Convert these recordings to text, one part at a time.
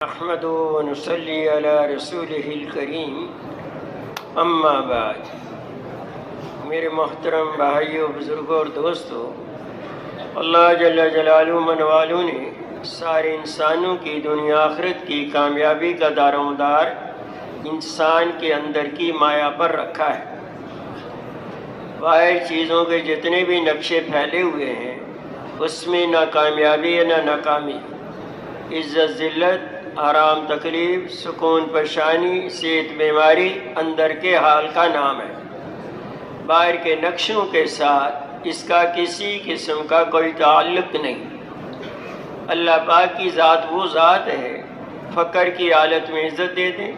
احمد و نصلی علی رسولہ الکریم اما بعد۔ میرے محترم بھائیوں، بزرگوں اور دوستوں، اللہ جل جلالہ من والوں نے سارے انسانوں کی دنیا آخرت کی کامیابی کا دار و مدار انسان کے اندر کی مایا پر رکھا ہے۔ باہر چیزوں کے جتنے بھی نقشے پھیلے ہوئے ہیں اس میں نہ کامیابی ہے نہ ناکامی، عزت ذلت، آرام تکلیف، سکون پریشانی، صحت بیماری اندر کے حال کا نام ہے۔ باہر کے نقشوں کے ساتھ اس کا کسی قسم کا کوئی تعلق نہیں۔ اللہ پاک کی ذات وہ ذات ہے، فقر کی حالت میں عزت دے دیں،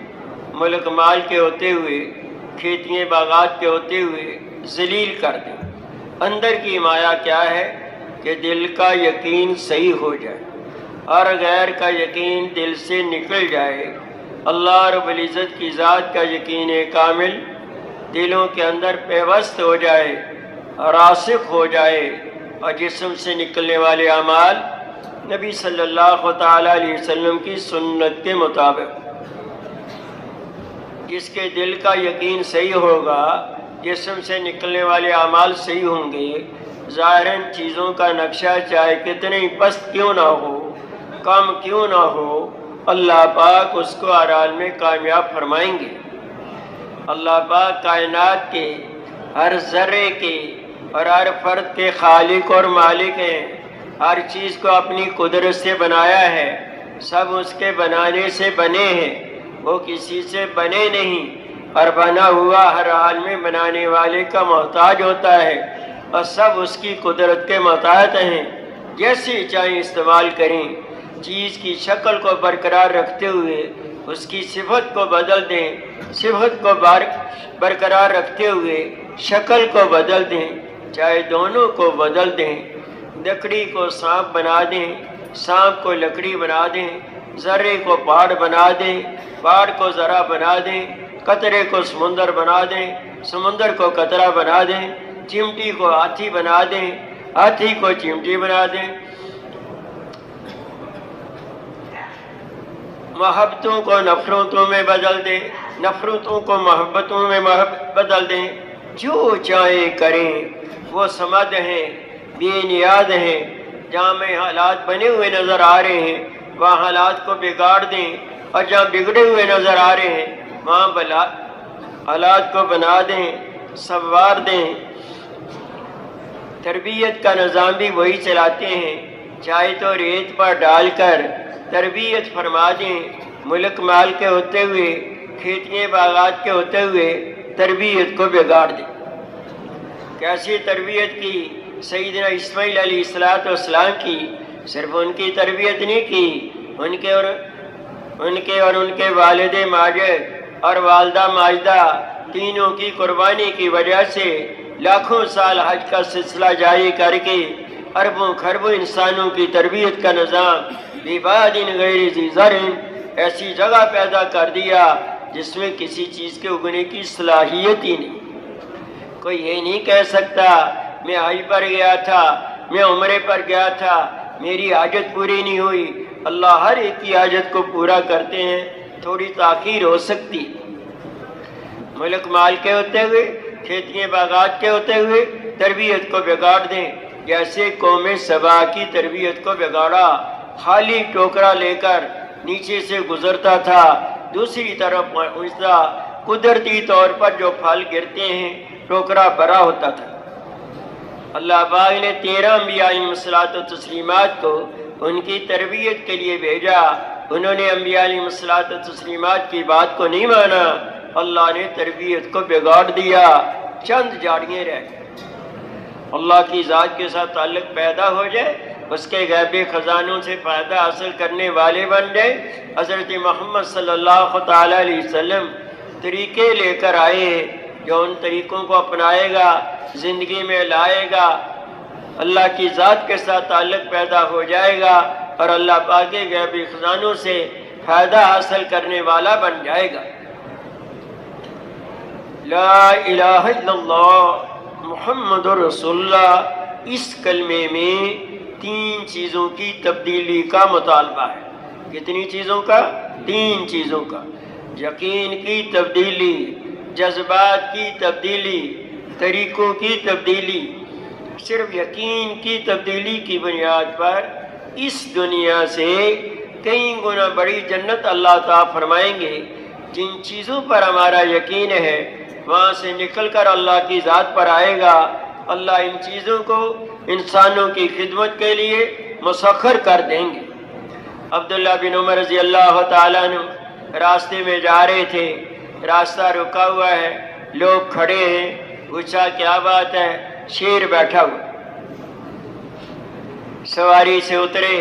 ملک مال کے ہوتے ہوئے، کھیتیاں باغات کے ہوتے ہوئے ذلیل کر دیں۔ اندر کی مایا کیا ہے کہ دل کا یقین صحیح ہو جائے اور غیر کا یقین دل سے نکل جائے۔ اللہ رب العزت کی ذات کا یقین کامل دلوں کے اندر پیوست ہو جائے، راسخ ہو جائے، اور جسم سے نکلنے والے اعمال نبی صلی اللہ تعالیٰ علیہ وسلم کی سنت کے مطابق۔ جس کے دل کا یقین صحیح ہوگا، جسم سے نکلنے والے اعمال صحیح ہوں گے، ظاہراً چیزوں کا نقشہ چاہے کتنے ہی پست کیوں نہ ہو، کم کیوں نہ ہو، اللہ پاک اس کو ہر حال میں کامیاب فرمائیں گے۔ اللہ پاک کائنات کے ہر ذرے کے اور ہر فرد کے خالق اور مالک ہیں۔ ہر چیز کو اپنی قدرت سے بنایا ہے، سب اس کے بنانے سے بنے ہیں، وہ کسی سے بنے نہیں، اور بنا ہوا ہر حال میں بنانے والے کا محتاج ہوتا ہے، اور سب اس کی قدرت کے ماتحت ہیں، جیسے چاہیں استعمال کریں۔ چیز کی شکل کو برقرار رکھتے ہوئے اس کی صفت کو بدل دیں، صفت کو برقرار رکھتے ہوئے شکل کو بدل دیں، چاہے دونوں کو بدل دیں۔ لکڑی کو سانپ بنا دیں، سانپ کو لکڑی بنا دیں، ذرے کو پہاڑ بنا دیں، پہاڑ کو ذرہ بنا دیں، قطرے کو سمندر بنا دیں، سمندر کو قطرہ بنا دیں، چمٹی کو ہاتھی بنا دیں، ہاتھی کو چمٹی بنا دیں۔ محبتوں کو نفرتوں میں بدل دیں، نفرتوں کو محبتوں میں بدل دیں۔ جو چاہیں کریں، وہ سمد ہیں، بے نیاز ہیں۔ جہاں میں حالات بنے ہوئے نظر آ رہے ہیں وہاں حالات کو بگاڑ دیں، اور جہاں بگڑے ہوئے نظر آ رہے ہیں وہاں حالات کو بنا دیں، سنوار دیں۔ تربیت کا نظام بھی وہی چلاتے ہیں، چاہے تو ریت پر ڈال کر تربیت فرما دیں، ملک مال کے ہوتے ہوئے، کھیتیاں باغات کے ہوتے ہوئے تربیت کو بگاڑ دیں۔ کیسی تربیت کی سیدنا اسماعیل علیہ السلام کی؟ صرف ان کی تربیت نہیں کی، ان کے اور ان کے والد ماجد اور والدہ ماجدہ تینوں کی قربانی کی وجہ سے لاکھوں سال حج کا سلسلہ جاری کر کے اربوں خربوں انسانوں کی تربیت کا نظام بِبَادٍ غَيْرِ ذِي زَرْعٍ ایسی جگہ پیدا کر دیا جس میں کسی چیز کے اگنے کی صلاحیت ہی نہیں۔ کوئی یہ نہیں کہہ سکتا میں حج پر گیا تھا، میں عمرے پر گیا تھا، میری حاجت پوری نہیں ہوئی۔ اللہ ہر ایک کی حاجت کو پورا کرتے ہیں، تھوڑی تاخیر ہو سکتی۔ ملک مال کے ہوتے ہوئے، کھیتیاں باغات کے ہوتے ہوئے تربیت کو بگاڑ دیں، جیسے قوم سبا کی تربیت کو بگاڑا۔ خالی ٹوکرا لے کر نیچے سے گزرتا تھا، دوسری طرف پہنچتا، قدرتی طور پر جو پھل گرتے ہیں ٹوکرا بھرا ہوتا تھا۔ اللہ پاک نے 13 انبیاء علیہ الصلوۃ والتسلیمات کو ان کی تربیت کے لیے بھیجا، انہوں نے انبیاء علیہ الصلوۃ والتسلیمات کی بات کو نہیں مانا، اللہ نے تربیت کو بگاڑ دیا، چند جھاڑیاں رہ گئیں۔ اللہ کی ذات کے ساتھ تعلق پیدا ہو جائے، اس کے غیبی خزانوں سے فائدہ حاصل کرنے والے بن جائے۔ حضرت محمد صلی اللہ تعالیٰ علیہ وسلم طریقے لے کر آئے ہیں، جو ان طریقوں کو اپنائے گا، زندگی میں لائے گا، اللہ کی ذات کے ساتھ تعلق پیدا ہو جائے گا، اور اللہ پاک کے غیبی خزانوں سے فائدہ حاصل کرنے والا بن جائے گا۔ لا الہ الا اللہ محمد رسول اللہ، اس کلمے میں 3 چیزوں کی تبدیلی کا مطالبہ ہے۔ کتنی چیزوں کا؟ 3 چیزوں کا۔ یقین کی تبدیلی، جذبات کی تبدیلی، طریقوں کی تبدیلی۔ صرف یقین کی تبدیلی کی بنیاد پر اس دنیا سے کئی گنا بڑی جنت اللہ تعالیٰ فرمائیں گے۔ جن چیزوں پر ہمارا یقین ہے وہاں سے نکل کر اللہ کی ذات پر آئے گا۔ اللہ ان چیزوں کو انسانوں کی خدمت کے لیے مسخر کر دیں گے۔ عبداللہ بن عمر رضی اللہ تعالیٰ عنہ راستے میں جا رہے تھے، راستہ رکا ہوا ہے، لوگ کھڑے ہیں، پوچھا کیا بات ہے؟ شیر بیٹھا ہوا۔ سواری سے اترے،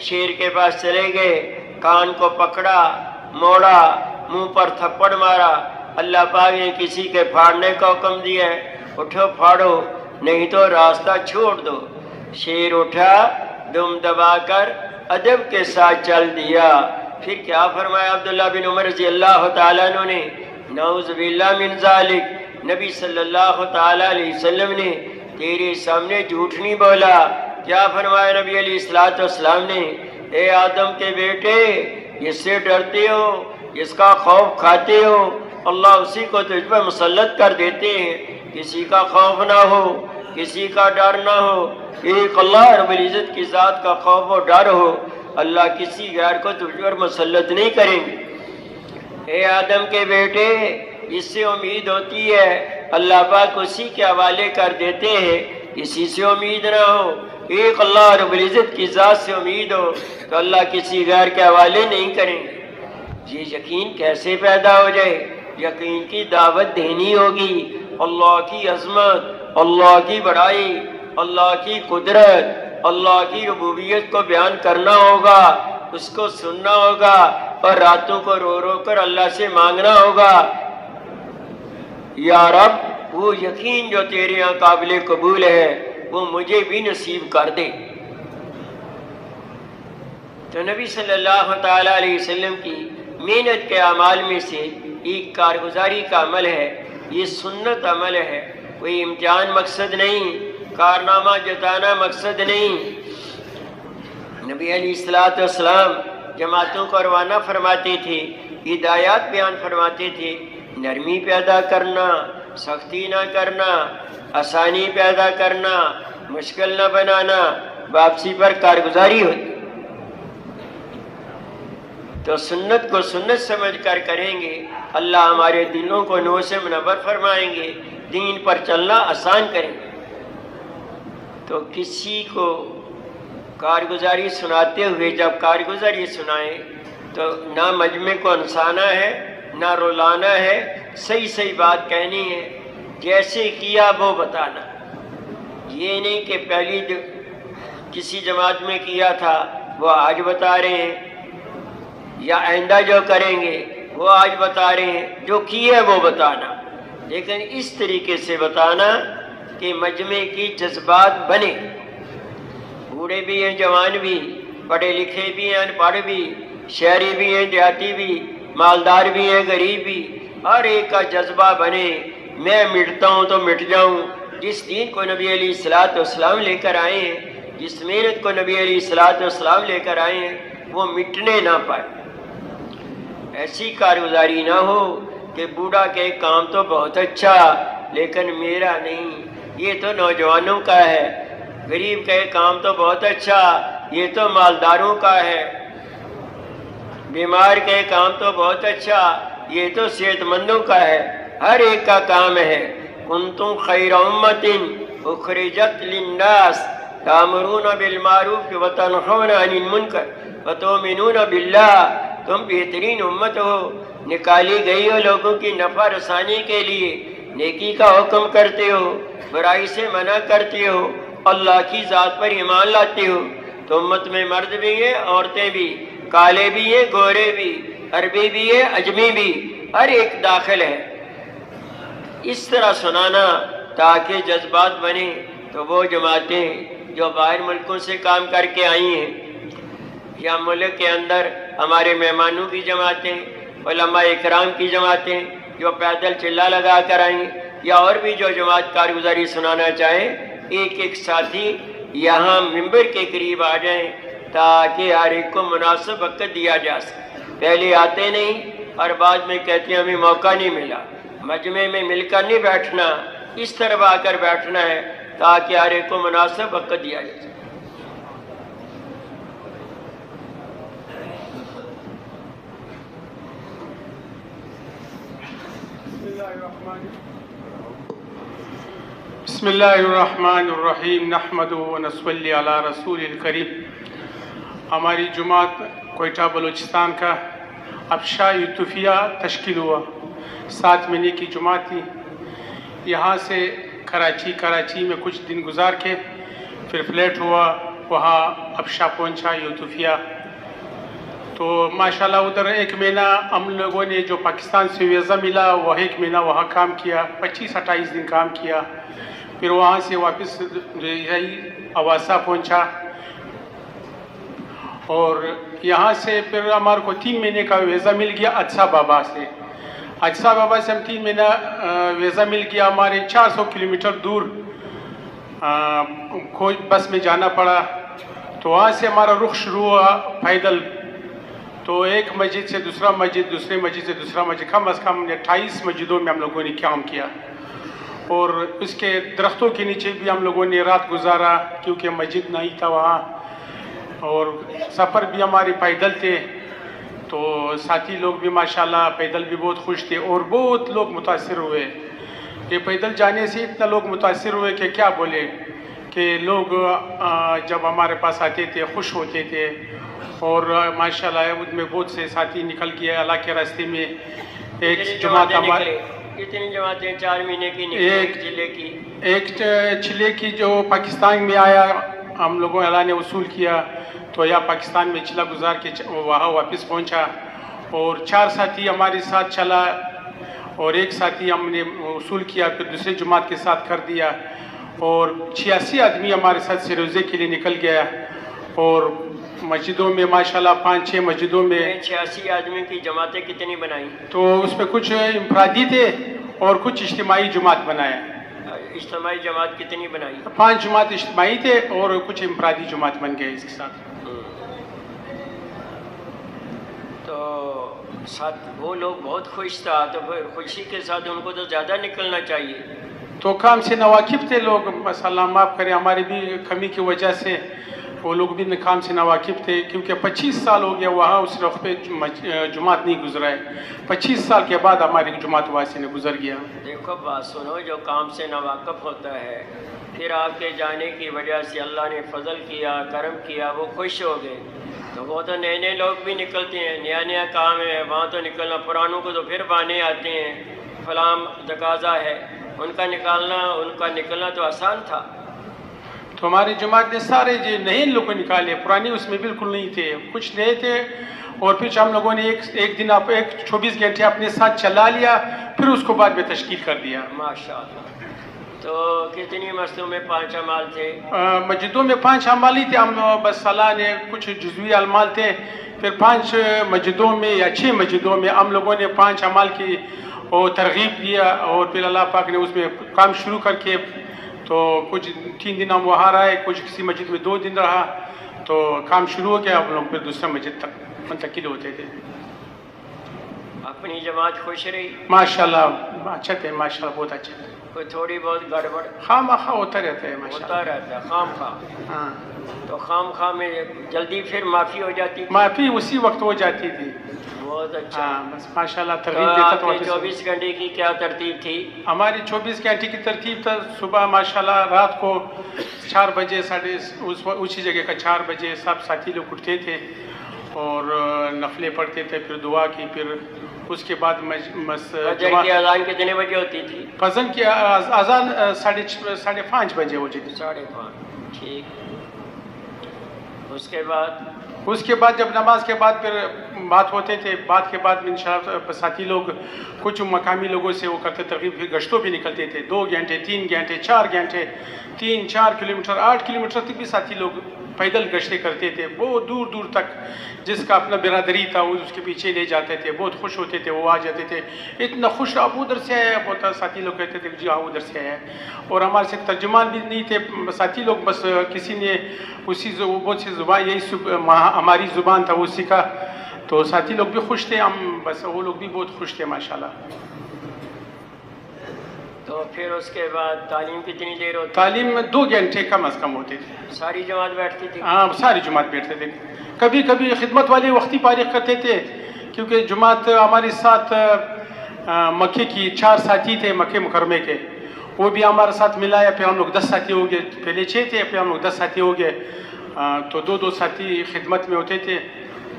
شیر کے پاس چلے گئے، کان کو پکڑا، موڑا، منہ پر تھپڑ مارا۔ اللہ پاک نے کسی کے پھاڑنے کا حکم دیا ہے، اٹھو پھاڑو نہیں تو راستہ چھوڑ دو۔ شیر اٹھا، دم دبا کر ادب کے ساتھ چل دیا۔ پھر کیا فرمایا عبداللہ بن عمر رضی اللہ تعالیٰ عنہ نے؟ نعوذ باللہ من ذالک، نبی صلی اللہ تعالیٰ علیہ وسلم نے تیرے سامنے جھوٹ نہیں بولا۔ کیا فرمایا نبی علیہ السلام نے؟ اے آدم کے بیٹے، جس سے ڈرتے ہو، جس کا خوف کھاتے ہو، اللہ اسی کو تجھ پر مسلط کر دیتے ہیں۔ کسی کا خوف نہ ہو، کسی کا ڈر نہ ہو، ایک اللہ رب العزت کی ذات کا خوف و ڈر ہو، اللہ کسی غیر کو تجھ پر مسلط نہیں کریں گے۔ اے آدم کے بیٹے، جس سے امید ہوتی ہے اللہ پاک اسی کے حوالے کر دیتے ہیں، کسی سے امید نہ ہو، ایک اللہ رب العزت کی ذات سے امید ہو تو اللہ کسی غیر کے حوالے نہیں کریں گے۔ یہ یقین کیسے پیدا ہو جائے؟ یقین کی دعوت دینی ہوگی، اللہ کی عظمت، اللہ کی بڑائی، اللہ کی قدرت، اللہ کی ربوبیت کو بیان کرنا ہوگا، اس کو سننا ہوگا اور راتوں کو رو رو کر اللہ سے مانگنا ہوگا، یا رب وہ یقین جو تیرے یہاں قابل قبول ہے وہ مجھے بھی نصیب کر دے۔ تو نبی صلی اللہ تعالیٰ علیہ وسلم کی محنت کے اعمال میں سے ایک کارگزاری کا عمل ہے، یہ سنت عمل ہے، کوئی امتحان مقصد نہیں، کارنامہ جتانا مقصد نہیں۔ نبی علیہ السلام جماعتوں کو روانہ فرماتے تھے، ہدایات بیان فرماتے تھے، نرمی پیدا کرنا، سختی نہ کرنا، آسانی پیدا کرنا، مشکل نہ بنانا، واپسی پر کارگزاری ہوتی۔ تو سنت کو سنت سمجھ کر کریں گے، اللہ ہمارے دلوں کو نور سے منور فرمائیں گے، دین پر چلنا آسان کریں گے۔ تو کسی کو کارگزاری سناتے ہوئے جب کارگزاری سنائیں تو نہ مجمع کو انسانا ہے، نہ رلانا ہے، صحیح صحیح بات کہنی ہے، جیسے کیا وہ بتانا۔ یہ نہیں کہ پہلی کسی جماعت میں کیا تھا وہ آج بتا رہے ہیں، یا آئندہ جو کریں گے وہ آج بتا رہے ہیں، جو کیا ہے وہ بتانا، لیکن اس طریقے سے بتانا کہ مجمع کی جذبات بنے۔ بوڑھے بھی ہیں، جوان بھی، پڑھے لکھے بھی ہیں، ان پڑھ بھی، شہری بھی ہیں، دیہاتی بھی، مالدار بھی ہیں، غریب بھی، ہر ایک کا جذبہ بنے۔ میں مٹتا ہوں تو مٹ جاؤں، جس دین کو نبی علیہ السلام لے کر آئے ہیں، جس محنت کو نبی علیہ السلام لے کر آئے ہیں، وہ مٹنے نہ پائے۔ ایسی کارگزاری نہ ہو کہ بوڑھا کہ کام تو بہت اچھا لیکن میرا نہیں، یہ تو نوجوانوں کا ہے، غریب کہ کام تو بہت اچھا یہ تو مالداروں کا ہے، بیمار کہ کام تو بہت اچھا یہ تو صحت مندوں کا ہے، ہر ایک کا کام ہے۔ کنتم خیر امۃ اخرجت للناس تأمرون بالمعروف وتنہون عن المنکر وتؤمنون باللہ، تم بہترین امت ہو، نکالی گئی ہو لوگوں کی نفع رسانی کے لیے، نیکی کا حکم کرتے ہو، برائی سے منع کرتے ہو، اللہ کی ذات پر ایمان لاتے ہو۔ تو امت میں مرد بھی ہیں، عورتیں بھی، کالے بھی ہیں، گورے بھی، عربی بھی ہے، اجمی بھی، ہر ایک داخل ہے۔ اس طرح سنانا تاکہ جذبات بنے۔ تو وہ جماعتیں جو باہر ملکوں سے کام کر کے آئی ہیں یا ملک کے اندر ہمارے مہمانوں کی جماعتیں، علماء اکرام کی جماعتیں جو پیدل چلا لگا کر آئیں، یا اور بھی جو جماعت کارگزاری سنانا چاہیں، ایک ایک ساتھی یہاں ممبر کے قریب آ جائیں، تاکہ ہر ایک کو مناسب وقت دیا جا سکے. پہلے آتے نہیں اور بعد میں کہتے ہیں ہمیں موقع نہیں ملا. مجمع میں مل کر نہیں بیٹھنا, اس طرف آ کر بیٹھنا ہے تاکہ ہر ایک کو مناسب وقت دیا جا سکے. بسم اللہ الرحمن الرحیم نحمد و نصلی علی رسول الکریم. ہماری جماعت کوئٹہ بلوچستان کا افشا یوتفیہ تشکیل ہوا. 7 مہینے کی جماعت تھی. یہاں سے کراچی میں کچھ دن گزار کے پھر فلیٹ ہوا, وہاں افشا پہنچا یوتفیہ. تو ماشاءاللہ ادھر 1 مہینہ ہم لوگوں نے جو پاکستان سے ویزا ملا وہ 1 مہینہ وہاں کام کیا, 25-28 دن کام کیا. پھر وہاں سے واپس یہی اواسا پہنچا اور یہاں سے پھر ہمارے کو 3 مہینے کا ویزا مل گیا اجسا بابا سے. اجسا بابا سے ہم 3 مہینہ ویزا مل گیا. ہمارے 400 کلومیٹر دور بس میں جانا پڑا. تو وہاں سے ہمارا رخ شروع ہوا پیدل. تو ایک مسجد سے دوسرا مسجد, دوسرے مسجد سے دوسرا مسجد, کم از کم 28 مسجدوں میں ہم لوگوں نے کام کیا. اور اس کے درختوں کے نیچے بھی ہم لوگوں نے رات گزارا کیونکہ مسجد نہیں تھا وہاں. اور سفر بھی ہمارے پیدل تھے. تو ساتھی لوگ بھی ماشاءاللہ پیدل بھی بہت خوش تھے اور بہت لوگ متاثر ہوئے. یہ پیدل جانے سے اتنا لوگ متاثر ہوئے کہ کیا بولے, کہ لوگ جب ہمارے پاس آتے تھے خوش ہوتے تھے. اور ماشاءاللہ ان میں بہت سے ساتھی نکل گئے اللہ کے راستے میں. ایک جماعت ہمارے کتنی جماعتیں 4 مہینے کی نکلی؟ ایک چلے کی جو پاکستان میں آیا, ہم لوگوں اللہ نے وصول کیا تو یا پاکستان میں چلا گزار کے وہاں واپس پہنچا. اور 4 ساتھی ہمارے ساتھ چلا اور ایک ساتھی ہم نے وصول کیا پھر دوسرے جماعت کے ساتھ کر دیا. اور 86 آدمی ہمارے ساتھ سروزے کے لیے نکل گیا. اور مسجدوں میں ماشاءاللہ 5-6 مسجدوں میں 86 آدمی کی جماعتیں کتنی بنائیں؟ تو اس میں کچھ انفرادی تھے اور کچھ اجتماعی جماعت بنائے. اجتماعی جماعت کتنی بنائی؟ 5 جماعت اجتماعی تھے اور کچھ انفرادی جماعت بن گئے اس کے ساتھ. تو ساتھ وہ لوگ بہت خوش تھا, تو پھر خوشی کے ساتھ ان کو تو زیادہ نکلنا چاہیے. تو کام سے ناواقف تھے لوگ, بس اللہ معاف کرے ہماری بھی کمی کی وجہ سے وہ لوگ بھی کام سے ناواقف تھے. کیونکہ 25 سال ہو گیا وہاں اس رخ پہ جماعت نہیں گزرا ہے. 25 سال کے بعد ہماری جماعت وہاں سے گزر گیا. دیکھو بات سنو, جو کام سے ناواقف ہوتا ہے پھر آپ کے جانے کی وجہ سے اللہ نے فضل کیا, کرم کیا, وہ خوش ہو گئے. تو وہ تو نئے لوگ بھی نکلتے ہیں, نیا کام ہے وہاں تو نکلنا. پرانوں کو تو پھر بانے آتے ہیں, فلاں تقاضا ہے, ان کا نکلنا تو آسان تھا. تو ہماری جماعت نے سارے جو نئے لوگ نکالے, پرانے اس میں بالکل نہیں تھے, کچھ نئے تھے. اور پھر ہم لوگوں نے ایک دن 24 گھنٹے اپنے ساتھ چلا لیا, پھر اس کو بعد میں تشکیل کر دیا. ماشاءاللہ. تو کتنی مسجدوں میں 5 اعمال تھے؟ مسجدوں میں 5 اعمال ہی تھے. ہم بس اللہ نے کچھ جزوی اعمال تھے. پھر 5 مسجدوں میں یا 6 مسجدوں میں ہم لوگوں نے 5 اعمال کی ترغیب دیا. اور پھر اللہ پاک نے اس میں کام شروع کر کے تو کچھ 3 دن ہم وہاں رہے, کچھ کسی مسجد میں 2 دن رہا. تو کام شروع ہو گیا, ہم لوگ پھر دوسرے مسجد تک منتقل ہوتے تھے. اپنی جماعت خوش رہی؟ ماشاءاللہ اچھا تھے, ماشاءاللہ بہت اچھے تھے. کوئی تھوڑی بہت گڑبڑ خواہ مخواہ ہوتا رہتا ہے ماشاءاللہ. ہوتا رہتا ہے خام خواہ. ہاں, تو خام خواہ میں جلدی پھر معافی ہو جاتی تھی؟ معافی اسی وقت ہو جاتی تھی. بہت اچھا. ہاں بس ماشاءاللہ ترغیب دیتا تو. 24 گھنٹے کی کیا ترتیب تھی؟ ہماری 24 گھنٹے کی ترتیب تھا. صبح ماشاءاللہ رات کو 4 بجے اسی جگہ کا 4 بجے سب ساتھی لوگ اٹھتے تھے اور نفلیں پڑھتے تھے, پھر دعا کی, پھر اس کے بعد فجر کی اذان کتنے بجے ہوتی تھی؟ فجر کی اذان 5:30 بجے ہوتی تھی. 5:30. ٹھیک. اس کے بعد جب نماز کے بعد پھر بات ہوتے تھے. بات کے بعد انشاءاللہ ساتھی لوگ کچھ مقامی لوگوں سے وہ کرتے ترغیب, پھر گشتوں بھی نکلتے تھے. 2 گھنٹے 3 گھنٹے 4 گھنٹے 3-4 کلومیٹر 8 کلومیٹر تک بھی ساتھی لوگ پیدل گشتے کرتے تھے بہت دور دور تک. جس کا اپنا برادری تھا وہ اس کے پیچھے لے جاتے تھے, بہت خوش ہوتے تھے, وہ آ جاتے تھے اتنا خوش, آپ ادھر سے آئے, بہت ساتھی لوگ کہتے تھے جی ہاں ادھر سے آئے. اور ہمارے سے ترجمان بھی نہیں تھے ساتھی لوگ, بس کسی نے اسی بہت سی زبان یہی ہماری زبان تھا وہ سیکھا, تو ساتھی لوگ بھی خوش تھے, ہم بس وہ لوگ بھی بہت خوش تھے ماشاءاللہ. تو پھر اس کے بعد تعلیم کتنی دیر ہوتی؟ تعلیم میں 2 گھنٹے کم از کم ہوتے تھے. ساری جماعت بیٹھتی تھی؟ ہاں ساری جماعت بیٹھتے تھے. کبھی کبھی خدمت والے وقتی فارغ کرتے تھے, کیونکہ جماعت ہمارے ساتھ مکے کی 4 ساتھی تھے مکے مکرمے کے, وہ بھی ہمارے ساتھ ملایا, پھر ہم لوگ 10 ساتھی ہو گئے. پہلے 6 تھے, پھر ہم لوگ 10 ساتھی ہو گئے, تو 2 ساتھی خدمت میں ہوتے تھے,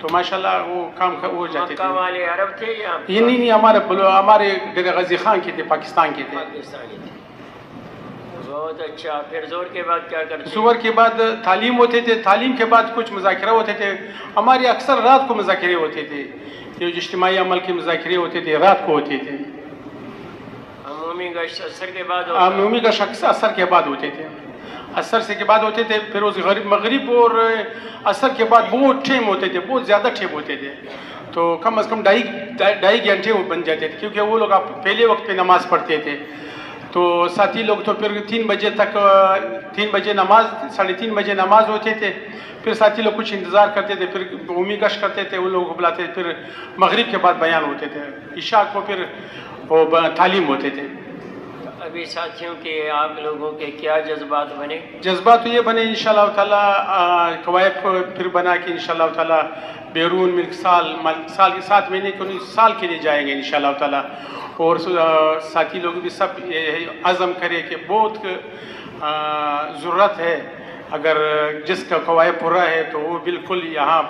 تو ماشاءاللہ وہ کام ہو جاتے تھے. مکہ والے عرب تھے یا یہ نہیں ہمارے غازی خان کے تھے, پاکستان کے تھے. پاکستانی تھے. بہت اچھا. پھر زور کے بعد کیا کرتے؟ ظہر کے بعد تعلیم ہوتے تھے, تعلیم کے بعد کچھ مذاکرہ ہوتے تھے. ہمارے اکثر رات کو مذاکرے ہوتے تھے, یہ جو اجتماعی عمل کے مذاکرے ہوتے تھے رات کو ہوتے تھے. عمومی گشت اثر کے بعد عمومی کا شخص اثر کے بعد ہوتے تھے, اثر سے کے بعد ہوتے تھے. پھر اس مغرب اور اثر کے بعد بہت ٹائم ہوتے تھے, بہت زیادہ ٹائم ہوتے تھے, تو کم از کم 2.5 گھنٹے وہ بن جاتے تھے, کیونکہ وہ لوگ پہلے وقت پہ نماز پڑھتے تھے. تو ساتھی لوگ تو پھر 3 بجے تک 3 بجے نماز 3:30 بجے نماز ہوتے تھے. پھر ساتھی لوگ کچھ انتظار کرتے تھے, پھر عمومی گشت کرتے تھے, ان لوگوں کو بلاتے تھے. پھر مغرب کے بعد بیان ہوتے تھے, عشاء کو پھر وہ تعلیم ہوتے تھے. ابھی ساتھیوں کے آپ لوگوں کے کیا جذبات بنے؟ جذبات تو یہ بنے انشاءاللہ تعالیٰ, قواعد پھر بنا کہ انشاءاللہ تعالیٰ بیرون ملک سال کے 7 مہینے کے سال کے لیے جائیں گے انشاءاللہ تعالیٰ. اور ساتھی لوگ بھی سب عزم کرے کہ بہت ضرورت ہے, اگر جس کا قواعد پورا ہے تو وہ بالکل یہاں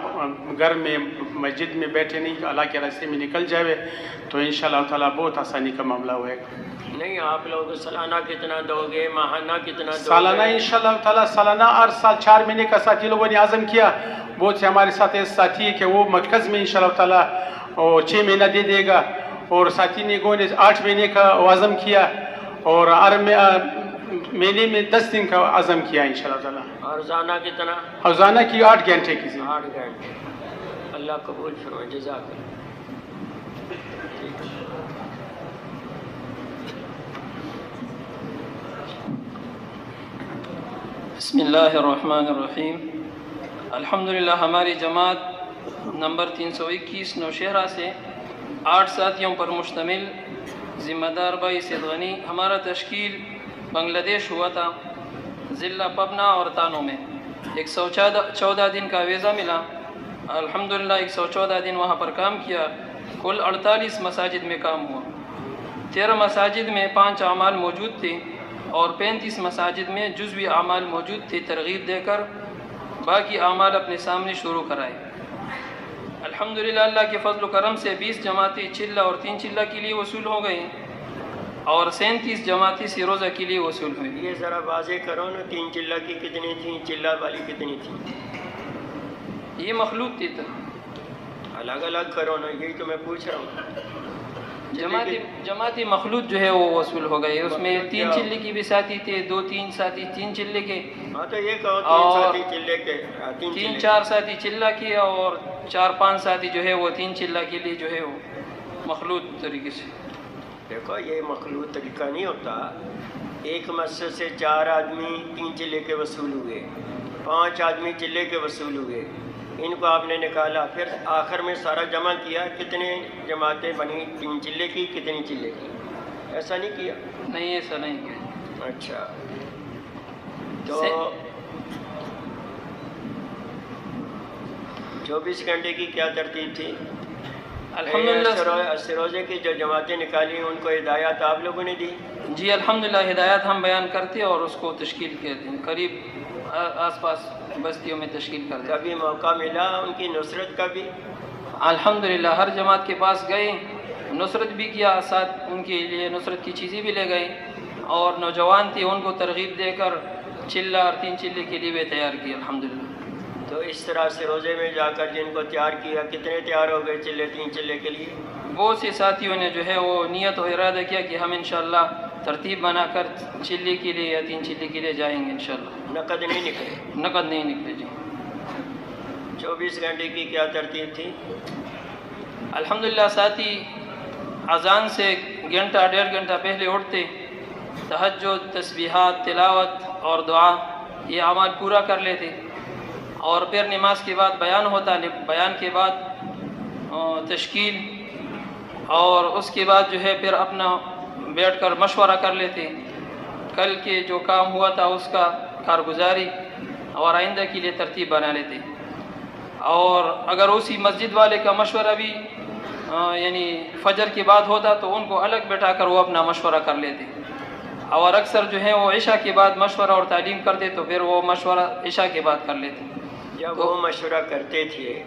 گھر میں مسجد میں بیٹھے نہیں, اللہ کے راستے میں نکل جائے, تو انشاءاللہ تعالیٰ بہت آسانی کا معاملہ ہوئے گا. نہیں آپ لوگ سالانہ کتنا دو گے, ماہانہ کتنا دو گے؟ سالانہ انشاءاللہ تعالیٰ سالانہ ہر سال 4 مہینے کا ساتھی لوگوں نے عزم کیا. بہت سے ہمارے ساتھ ایسے ساتھی ہے کہ وہ مرکز میں انشاءاللہ تعالیٰ 6 مہینہ دے دے گا, اور ساتھی نے 8 مہینے کا عزم کیا, اور ہر مہینے میں 10 دن کا عزم کیا انشاءاللہ تعالیٰ. اور روزانہ کتنا؟ روزانہ کی 8 گھنٹے کی. 8 گھنٹے. اللہ قبول فرمائے, جزاک اللہ. بسم اللہ الرحمن الرحیم. الحمدللہ ہماری جماعت نمبر 321 نوشہرہ سے 8 ساتھیوں پر مشتمل ذمہ دار بھائی سید غنی. ہمارا تشکیل بنگلہ دیش ہوا تھا, ضلع پبنا اور تانو میں. 114 دن کا ویزا ملا. الحمدللہ 114 دن وہاں پر کام کیا. کل 48 مساجد میں کام ہوا. 13 مساجد میں 5 اعمال موجود تھے, اور 35 مساجد میں جزوی اعمال موجود تھے. ترغیب دے کر باقی اعمال اپنے سامنے شروع کرائے. الحمدللہ اللہ کے فضل و کرم سے 20 جماعتیں چلہ اور 3 چلہ کے لیے وصول ہو گئیں, اور 37 جماعتیں سروزہ کے لیے وصول ہوئیں. یہ ذرا واضح کرو نا, 3 چلہ کی کتنی تھیں, چلہ والی کتنی تھیں؟ یہ مخلوط تھی. الگ الگ کرو نا, یہی تو میں پوچھ رہا ہوں. جماعتی مخلوط جو ہے وہ وصول ہو گئے. اس میں 3 چلے کی بھی ساتھی تھے, 2-3 ساتھی 3 چلے کے. ہاں تو یہ کہو 3 ساتھی چلے کے, 3-4 ساتھی چلہ کے, اور 4-5 ساتھی جو ہے وہ 3 چلہ کے لیے جو ہے وہ مخلوط طریقے سے. دیکھو یہ مخلوط طریقہ نہیں ہوتا. ایک مسجد سے 4 آدمی 3 چلے کے وصول ہوئے, 5 آدمی چلے کے وصول ہوئے, ان کو آپ نے نکالا, پھر آخر میں سارا جمع کیا, کتنے جماعتیں بنی, 3 چلے کی, کتنی چلے کی؟ ایسا نہیں کیا؟ نہیں ایسا نہیں کیا. اچھا, تو 24 گھنٹے کی کیا ترتیب تھی؟ الحمدللہ سروزے کی جو جماعتیں نکالی ان کو ہدایات آپ لوگوں نے دی؟ جی الحمدللہ ہدایات ہم بیان کرتے اور اس کو تشکیل کرتے ہیں, قریب آس پاس بستیوں میں تشکیل کرتے. کبھی موقع ملا ان کی نصرت کا بھی؟ الحمدللہ ہر جماعت کے پاس گئے, نصرت بھی کیا, ساتھ ان کے لیے نصرت کی چیزیں بھی لے گئے, اور نوجوان تھے ان کو ترغیب دے کر چلہ اور 3 چلے کے لیے بھی تیار کیا الحمدللہ. تو اس طرح سے روزے میں جا کر جن کو تیار کیا, کتنے تیار ہو گئے 3 چلے کے لیے؟ بہت سے ساتھیوں نے جو ہے وہ نیت و ارادہ کیا کہ ہم انشاءاللہ ترتیب بنا کر چلی کے لیے یا 3 چلی کے لیے جائیں گے انشاءاللہ. نقد نہیں نکلے؟ نقد نہیں نکلے جی. 24 گھنٹے کی کیا ترتیب تھی؟ الحمدللہ ساتھی اذان سے گھنٹہ 1.5 گھنٹہ پہلے اٹھتے، تہجد، تسبیحات، تلاوت اور دعا یہ اعمال پورا کر لیتے، اور پھر نماز کے بعد بیان ہوتا، بیان کے بعد تشکیل، اور اس کے بعد جو ہے پھر اپنا بیٹھ کر مشورہ کر لیتے، کل کے جو کام ہوا تھا اس کا کارگزاری اور آئندہ کے لیے ترتیب بنا لیتے. اور اگر اسی مسجد والے کا مشورہ بھی یعنی فجر کے بعد ہوتا تو ان کو الگ بٹھا کر وہ اپنا مشورہ کر لیتے، اور اکثر جو ہے وہ عشاء کے بعد مشورہ اور تعلیم کرتے تو پھر وہ مشورہ عشاء کے بعد کر لیتے. جب وہ مشورہ کرتے تھے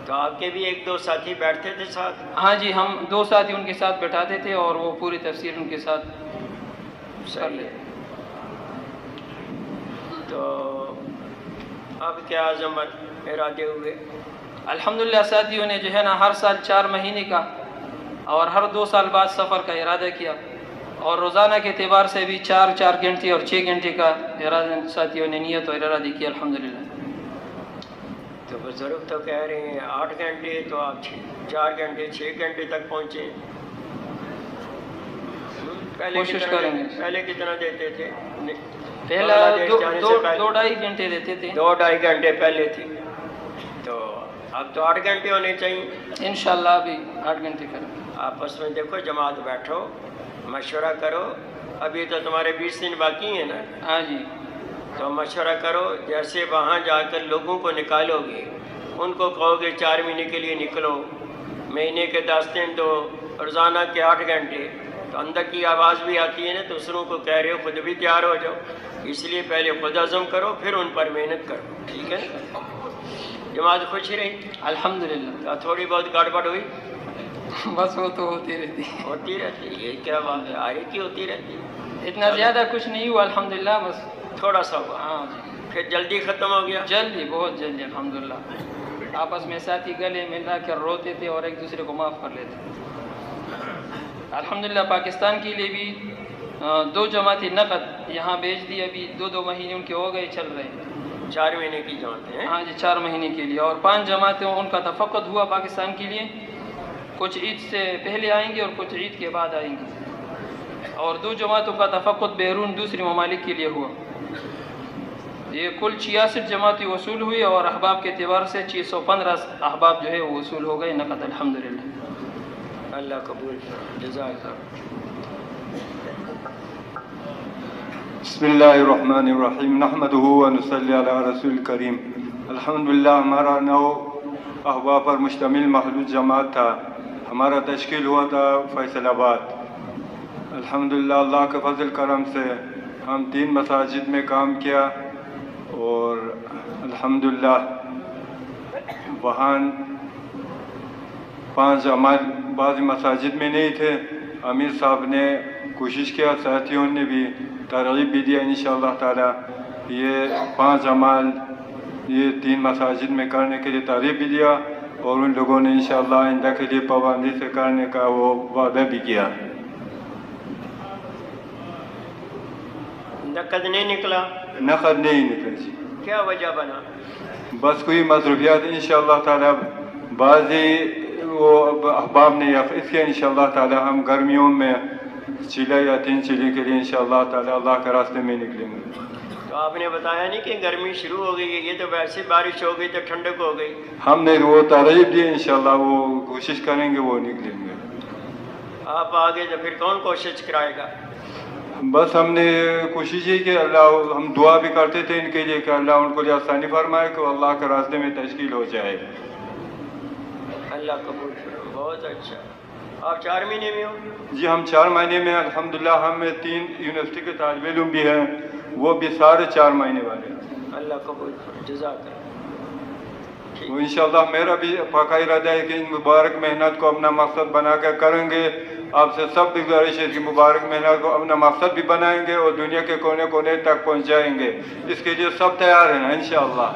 تو آپ کے بھی 1-2 ساتھی بیٹھتے تھے ساتھ؟ ہاں جی، ہم 2 ساتھی ان کے ساتھ بیٹھاتے تھے اور وہ پوری تفسیر ان کے ساتھ کر لیتے. تو اب کیا عزمت ارادے ہوئے؟ الحمدللہ ساتھیوں نے جو ہے نا ہر سال 4 مہینے کا اور ہر 2 سال بعد سفر کا ارادہ کیا، اور روزانہ کے اعتبار سے بھی 4 گھنٹے اور 6 گھنٹے کا ارادہ ساتھیوں نے نیت اور ارادہ کیا الحمدللہ. تو بزرگ تو کہہ رہے ہیں 8 گھنٹے، تو آپ 4 گھنٹے 6 گھنٹے تک پہنچے. کوشش کریں گے. پہلے کتنا دیتے تھے؟ پہلا 2-2.5 گھنٹے دیتے تھے. 2-2.5 گھنٹے پہلے تھی، تو اب تو 8 گھنٹے ہونے چاہیے انشاءاللہ. ابھی 8 گھنٹے کریں. آپس میں دیکھو، جماعت بیٹھو، مشورہ کرو. ابھی تو تمہارے 20 دن باقی ہیں نا؟ ہاں جی. تو مشورہ کرو، جیسے وہاں جا کر لوگوں کو نکالو گے، ان کو کہو گے 4 مہینے کے لیے نکلو، مہینے کے 10 دن تو روزانہ کے 8 گھنٹے، تو اندر کی آواز بھی آتی ہے نا، دوسروں کو کہہ رہے ہو، خود بھی تیار ہو جاؤ. اس لیے پہلے خود عزم کرو، پھر ان پر محنت کرو. ٹھیک ہے؟ جماعت خوش رہی الحمدللہ. تھوڑی بہت گڑبڑ ہوئی؟ بس وہ تو ہوتی رہتی یہ کیا بات ہے، آئے کی ہوتی رہتی. اتنا زیادہ کچھ نہیں ہوا الحمدللہ، بس تھوڑا سا ہوا. ہاں جی. پھر جلدی ختم ہو گیا؟ جلدی، بہت جلدی الحمدللہ. آپس میں ساتھی گلے ملا کر روتے تھے اور ایک دوسرے کو معاف کر لیتے. الحمدللہ پاکستان کے لیے بھی 2 جماعتیں نقد یہاں بھیج دی. ابھی 2 مہینے ان کے ہو گئے، چل رہے ہیں. 4 مہینے کی جماعتیں ہیں؟ ہاں جی، 4 مہینے کے لیے. اور 5 جماعتیں ان کا تفقد ہوا پاکستان کے لیے. کچھ عید سے پہلے آئیں گے اور کچھ عید کے بعد آئیں گے. اور 2 جماعتوں کا تفقد بیرون دوسرے ممالک کے لیے ہوا. یہ کل 66 جماعتیں وصول ہوئی، اور احباب کے اعتبار سے 615 احباب جو ہے وہ وصول ہو گئے نقد الحمدللہ. اللہ قبول. جزاک اللہ. بسم اللہ الرحمن الرحیم. نحمده ونصلی علی رسول کریم. الحمدللہ ہمارا 9 احباب پر مشتمل محدود جماعت تھا. ہمارا تشکیل ہوا تھا فیصل آباد. الحمدللہ اللہ کے فضل کرم سے ہم 3 مساجد میں کام کیا، اور الحمدللہ وہاں 5 اعمال بعض مساجد میں نہیں تھے. امیر صاحب نے کوشش کیا، ساتھیوں نے بھی ترغیب بھی دیا. انشاءاللہ تعالی یہ 5 اعمال یہ 3 مساجد میں کرنے کے لیے ترغیب بھی دیا، اور ان لوگوں نے انشاءاللہ آئندہ کے لیے پابندی سے کرنے کا وہ وعدہ بھی کیا. نقد نہیں نکلا؟ نقد نہیں نکلا جی. کیا وجہ بنا؟ بس کوئی مصروفیات انشاءاللہ تعالی بعضی وہ احباب نے اس کے انشاءاللہ تعالی ہم گرمیوں میں چیلے یا 3 چیلے کے لیے انشاءاللہ تعالی اللہ کے راستے میں نکلیں گے. تو آپ نے بتایا نہیں کہ گرمی شروع ہو گئی ہے، یہ تو ویسے بارش ہو گئی تو ٹھنڈک ہو گئی. ہم نے وہ ترغیب دی، انشاءاللہ وہ کوشش کریں گے وہ نکلیں گے. آپ آگے تو پھر کون کوشش کرائے گا؟ بس ہم نے کوشش کی کہ اللہ، ہم دعا بھی کرتے تھے ان کے لیے کہ اللہ ان کو لیے آسانی فرمائے کہ اللہ کے راستے میں تشکیل ہو جائے. اللہ قبول کرو. بہت اچھا. آپ 4 مہینے میں ہو؟ جی ہم 4 مہینے میں الحمدللہ. ہم 3 یونیورسٹی کے طالب علم بھی ہیں، وہ بھی سارے 4 مہینے والے ہیں. اللہ قبول کرو. جزاک اللہ. وہ انشاءاللہ میرا بھی پکا ارادہ ہے کہ ان مبارک محنت کو اپنا مقصد بنا کر کریں گے. آپ سے سب گزارش ہے کہ مبارک محنت کو اپنا مقصد بھی بنائیں گے اور دنیا کے کونے کونے تک پہنچائیں گے. اس کے لیے سب تیار ہیں انشاءاللہ.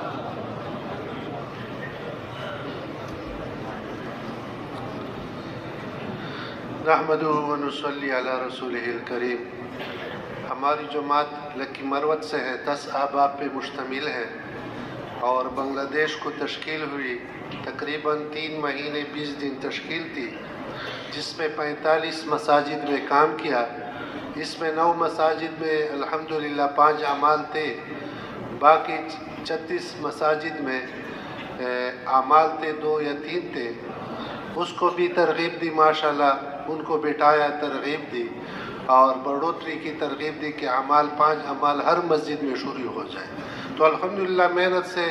نحمدہ و نصلی علی رسولہ الکریم۔ ہماری جماعت لکی مروت سے ہے، 10 احباب پہ مشتمل ہے اور بنگلہ دیش کو تشکیل ہوئی تقریباً 3 مہینے 20 دن تشکیل تھی، جس میں 45 مساجد میں کام کیا۔ اس میں 9 مساجد میں الحمدللہ 5 اعمال تھے، باقی 36 مساجد میں اعمال تھے 2 یا 3 تھے۔ اس کو بھی ترغیب دی، ماشاءاللہ ان کو بٹھایا، ترغیب دی اور بڑھوتری کی ترغیب دی کہ اعمال 5 اعمال ہر مسجد میں شروع ہو جائے۔ تو الحمدللہ محنت سے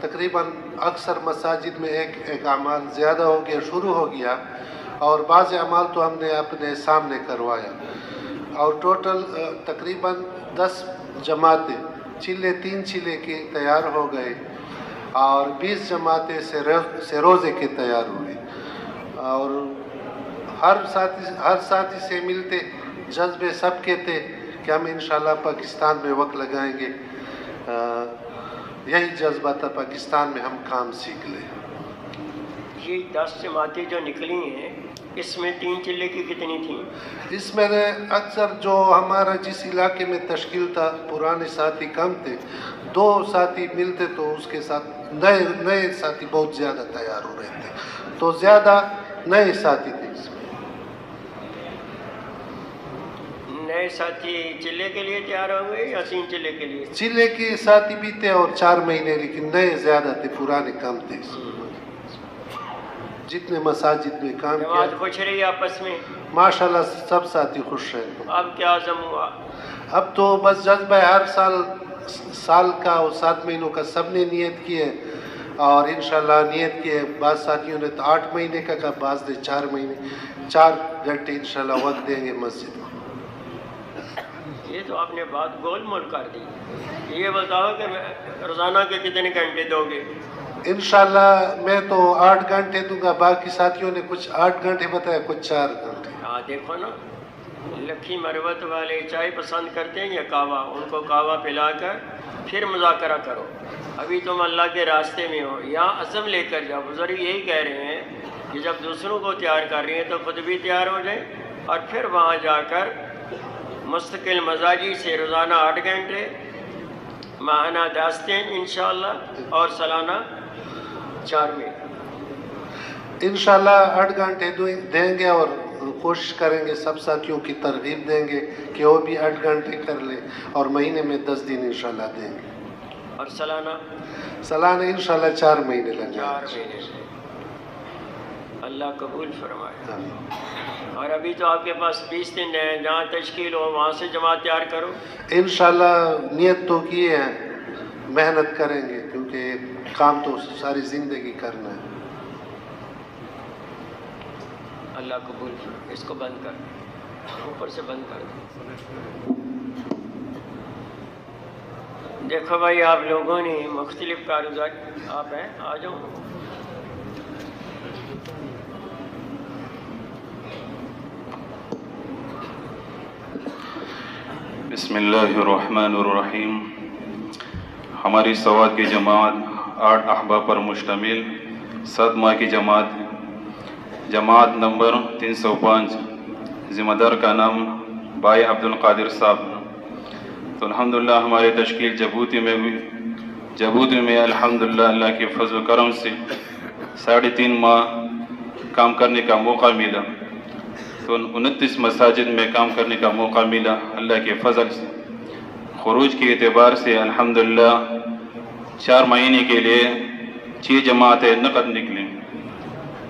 تقریباً اکثر مساجد میں ایک اعمال زیادہ ہو گیا، شروع ہو گیا، اور بعض اعمال تو ہم نے اپنے سامنے کروایا، اور ٹوٹل تقریباً 10 جماعتیں 3 چلے کے تیار ہو گئے اور 20 جماعتیں سروزے کے تیار ہوئی، اور ہر ساتھی سے ملتے جذبے سب کے تھے کہ ہم انشاءاللہ پاکستان میں وقت لگائیں گے۔ یہی جذبہ تھا، پاکستان میں ہم کام سیکھ لیں۔ یہ 10 جماعتیں جو نکلی ہیں، اس میں 3 چلے کی کتنی تھیں؟ اس میں اکثر جو ہمارا جس علاقے میں تشکیل تھا، پرانے ساتھی کم تھے، 2 ساتھی ملتے تو اس کے ساتھ نئے ساتھی بہت زیادہ تیار ہو رہے تھے، تو زیادہ نئے ساتھی تھے اس میں۔ نئے ساتھی چلے کے لیے تیار ہو گئے یا 3 چلے کے لیے؟ چلے کے ساتھی بھی تھے اور 4 مہینے، لیکن نئے زیادہ تھے، پرانے کم تھے اس میں۔ جتنے مساجد میں کام کیا، جماعت خوش رہی آپس میں؟ ماشاءاللہ سب ساتھی خوش رہے۔ اب کیا عزم ہوا؟ اب تو بس جذبہ ہر سال کا اور 7 مہینوں کا سب نے نیت کی ہے، اور انشاءاللہ نیت کی ہے۔ بعض ساتھیوں نے تو 8 مہینے کا کہا، بعض نے 4 مہینے، 4 گھنٹے انشاءاللہ وقت دیں گے مسجد میں۔ یہ تو آپ نے بات گول مول کر دی۔ یہ بتاؤ کہ روزانہ کے کتنے گھنٹے دو گے؟ انشاءاللہ میں تو 8 گھنٹے دوں گا، باقی ساتھیوں نے کچھ 8 گھنٹے بتایا، کچھ 4 گھنٹے۔ ہاں دیکھو نا، لکھی مروت والے چائے پسند کرتے ہیں یا کہوہ؟ ان کو کہوہ پلا کر پھر مذاکرہ کرو۔ ابھی تم اللہ کے راستے میں ہو، یہاں عزم لے کر جاؤ۔ بزرگ یہی کہہ رہے ہیں کہ جب دوسروں کو تیار کر رہی ہیں تو خود بھی تیار ہو جائیں، اور پھر وہاں جا کر مستقل مزاجی سے روزانہ 8 گھنٹے، ماہانہ 10 دن انشاءاللہ، اور سالانہ 4 میں انشاءاللہ 8 گھنٹے دیں گے، اور کوشش کریں گے سب ساتھیوں کی ترغیب دیں گے کہ وہ بھی 8 گھنٹے کر لیں، اور مہینے میں 10 دن انشاءاللہ دیں گے، اور سالانہ انشاءاللہ 4 مہینے لگیں گے۔ 4 مہینے سے اللہ قبول فرمائے۔ آمین۔ اور ابھی تو آپ کے پاس 20 دن ہیں، جہاں تشکیل ہو وہاں سے جماعت تیار کرو۔ انشاءاللہ نیت تو کیے ہیں، محنت کریں گے، کیونکہ کام تو ساری زندگی کرنا ہے۔ اللہ قبول فرمائے۔ اس کو بند کر، اوپر سے بند کر دو۔ دیکھو بھائی، آپ لوگوں نے مختلف کاروبار، آپ ہیں، آ جاؤ۔ بسم اللہ الرحمن الرحیم۔ ہماری سوات کی جماعت 8 احباب پر مشتمل 7 ماہ کی جماعت ہے۔ جماعت نمبر 305، ذمہ دار کا نام بھائی عبد القادر صاحب۔ تو الحمدللہ ہماری تشکیل جبوتی میں ہوئی۔ جبوتی میں الحمدللہ اللہ کے فضل و کرم سے 3.5 ماہ کام کرنے کا موقع ملا۔ تو 29 مساجد میں کام کرنے کا موقع ملا اللہ کے فضل سے۔ خروج کے اعتبار سے الحمدللہ 4 مہینے کے لیے 6 جماعتیں نقد نکلیں،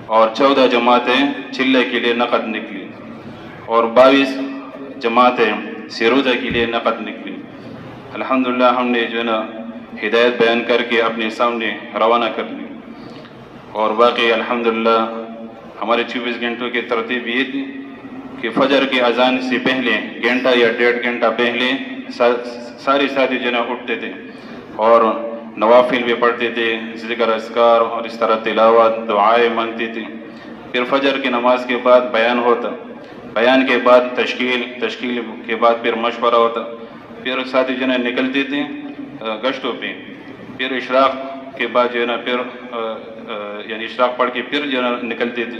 اور 14 جماعتیں چلے کے لیے نقد نکلی، اور 22 جماعتیں سروزہ کے لیے نقد نکلی۔ الحمدللہ ہم نے جو ہے نا ہدایت بیان کر کے اپنے سامنے روانہ کر لی، اور باقی الحمدللہ ہمارے 24 گھنٹوں کی ترتیب یہ تھی کہ فجر کی اذان سے پہلے گھنٹہ یا 1.5 گھنٹہ پہلے سارے ساتھی جو ہے نا اٹھتے تھے، اور نوافل بھی پڑھتے تھے، ذکر اذکار اور اس طرح تلاوت دعائیں مانگتے تھے۔ پھر فجر کی نماز کے بعد بیان ہوتا، بیان کے بعد تشکیل کے بعد پھر مشورہ ہوتا، پھر ساتھی جو ہے نکلتے تھے گشتوں پہ، پھر اشراق کے بعد جو ہے نا پھر یعنی اشراق پڑھ کے پھر جو ہے نا نکلتے تھے۔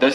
10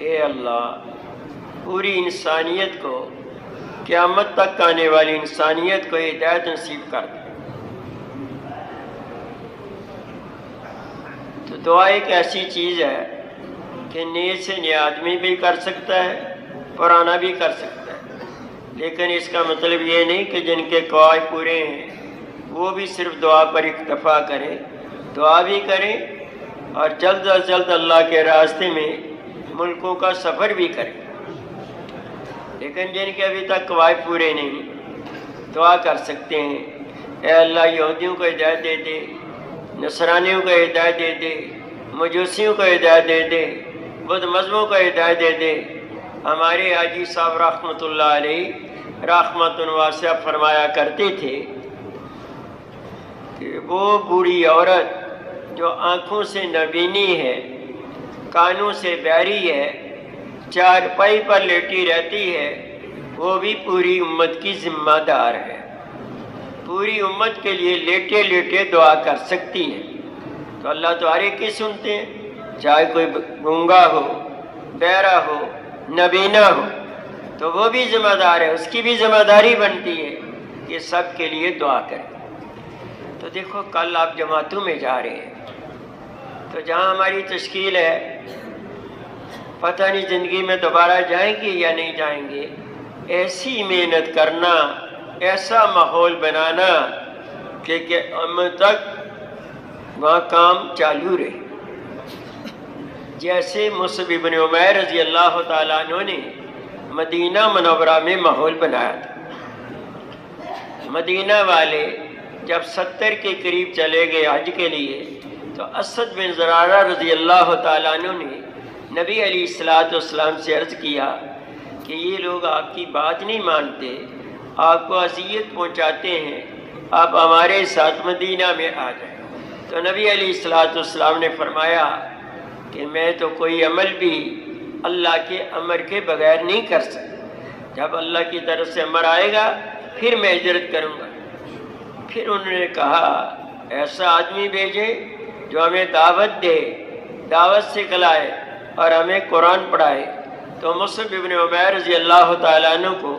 اے اللہ پوری انسانیت کو، قیامت تک آنے والی انسانیت کو ہدایت نصیب کر دے۔ تو دعا ایک ایسی چیز ہے کہ نئے سے نیا آدمی بھی کر سکتا ہے، پرانا بھی کر سکتا ہے، لیکن اس کا مطلب یہ نہیں کہ جن کے قواعد پورے ہیں وہ بھی صرف دعا پر اکتفا کریں، دعا بھی کریں اور جلد از جلد اللہ کے راستے میں ملکوں کا سفر بھی کریں۔ لیکن جن کے ابھی تک قواعد پورے نہیں، دعا کر سکتے ہیں اے اللہ یہودیوں کو ہدایت دے دے، نصرانیوں کو ہدایت دے دے، مجوسیوں کو ہدایت دے دے، بدھ مذہبوں کو ہدایت دے دے۔ ہمارے حاجی صاحب رحمۃ اللہ علیہ رحمت واسعہ فرمایا کرتے تھے کہ وہ بوڑھی عورت جو آنکھوں سے نبینی ہے، کانوں سے بہری ہے، چارپائی پر لیٹی رہتی ہے، وہ بھی پوری امت کی ذمہ دار ہے، پوری امت کے لیے لیٹے لیٹے دعا کر سکتی ہے۔ تو اللہ تو ہر ایک کی سنتے ہیں، چاہے کوئی گونگا ہو، بہرا ہو، نبینا ہو، تو وہ بھی ذمہ دار ہے، اس کی بھی ذمہ داری بنتی ہے کہ سب کے لیے دعا کرے۔ تو دیکھو کل آپ جماعتوں میں جا رہے ہیں، تو جہاں ہماری تشکیل ہے پتہ نہیں زندگی میں دوبارہ جائیں گے یا نہیں جائیں گے، ایسی محنت کرنا، ایسا ماحول بنانا کہ قیامت تک وہاں کام چالو رہے۔ جیسے مصعب بن عمیر رضی اللہ تعالیٰ عنہ نے مدینہ منورہ میں ماحول بنایا تھا۔ مدینہ والے جب 70 کے قریب چلے گئے حج کے لیے، تو اسد بن زرارہ رضی اللہ تعالیٰ عنہ نے نبی علیہ السلام سے عرض کیا کہ یہ لوگ آپ کی بات نہیں مانتے، آپ کو اذیت پہنچاتے ہیں، آپ ہمارے ساتھ مدینہ میں آ جائیں۔ تو نبی علیہ السلام نے فرمایا کہ میں تو کوئی عمل بھی اللہ کے امر کے بغیر نہیں کر سکتا، جب اللہ کی طرف سے امر آئے گا پھر میں ہجرت کروں گا۔ پھر انہوں نے کہا ایسا آدمی بھیجے جو ہمیں دعوت دے، دعوت سکھلائے اور ہمیں قرآن پڑھائے۔ تو مصعب بن عمیر رضی اللہ تعالیٰ عنہ کو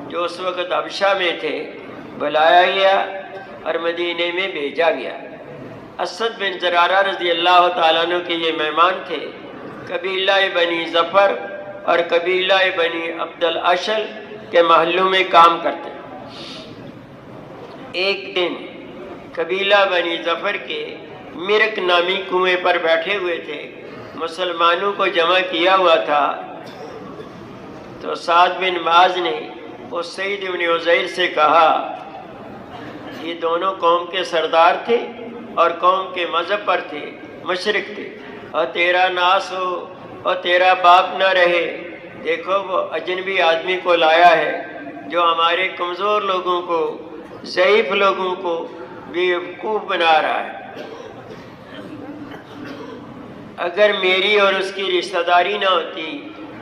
جو اس وقت حبشہ میں تھے بلایا گیا اور مدینے میں بھیجا گیا۔ اسد بن زرارہ رضی اللہ تعالیٰ عنہ کے یہ مہمان تھے، قبیلہ بنی ظفر اور قبیلہ بنی عبد الاشل کے محلوں میں کام کرتے۔ ایک دن قبیلہ بنی ظفر کے مرک نامی کنویں پر بیٹھے ہوئے تھے، مسلمانوں کو جمع کیا ہوا تھا۔ تو سعد بن معاذ نے اس سعید بن عزیر سے کہا، یہ دونوں قوم کے سردار تھے اور قوم کے مذہب پر تھے، مشرک تھے، اور تیرا ناس ہو اور تیرا باپ نہ رہے، دیکھو وہ اجنبی آدمی کو لایا ہے جو ہمارے کمزور لوگوں کو، ضعیف لوگوں کو بیوقوف بنا رہا ہے۔ اگر میری اور اس کی رشتہ داری نہ ہوتی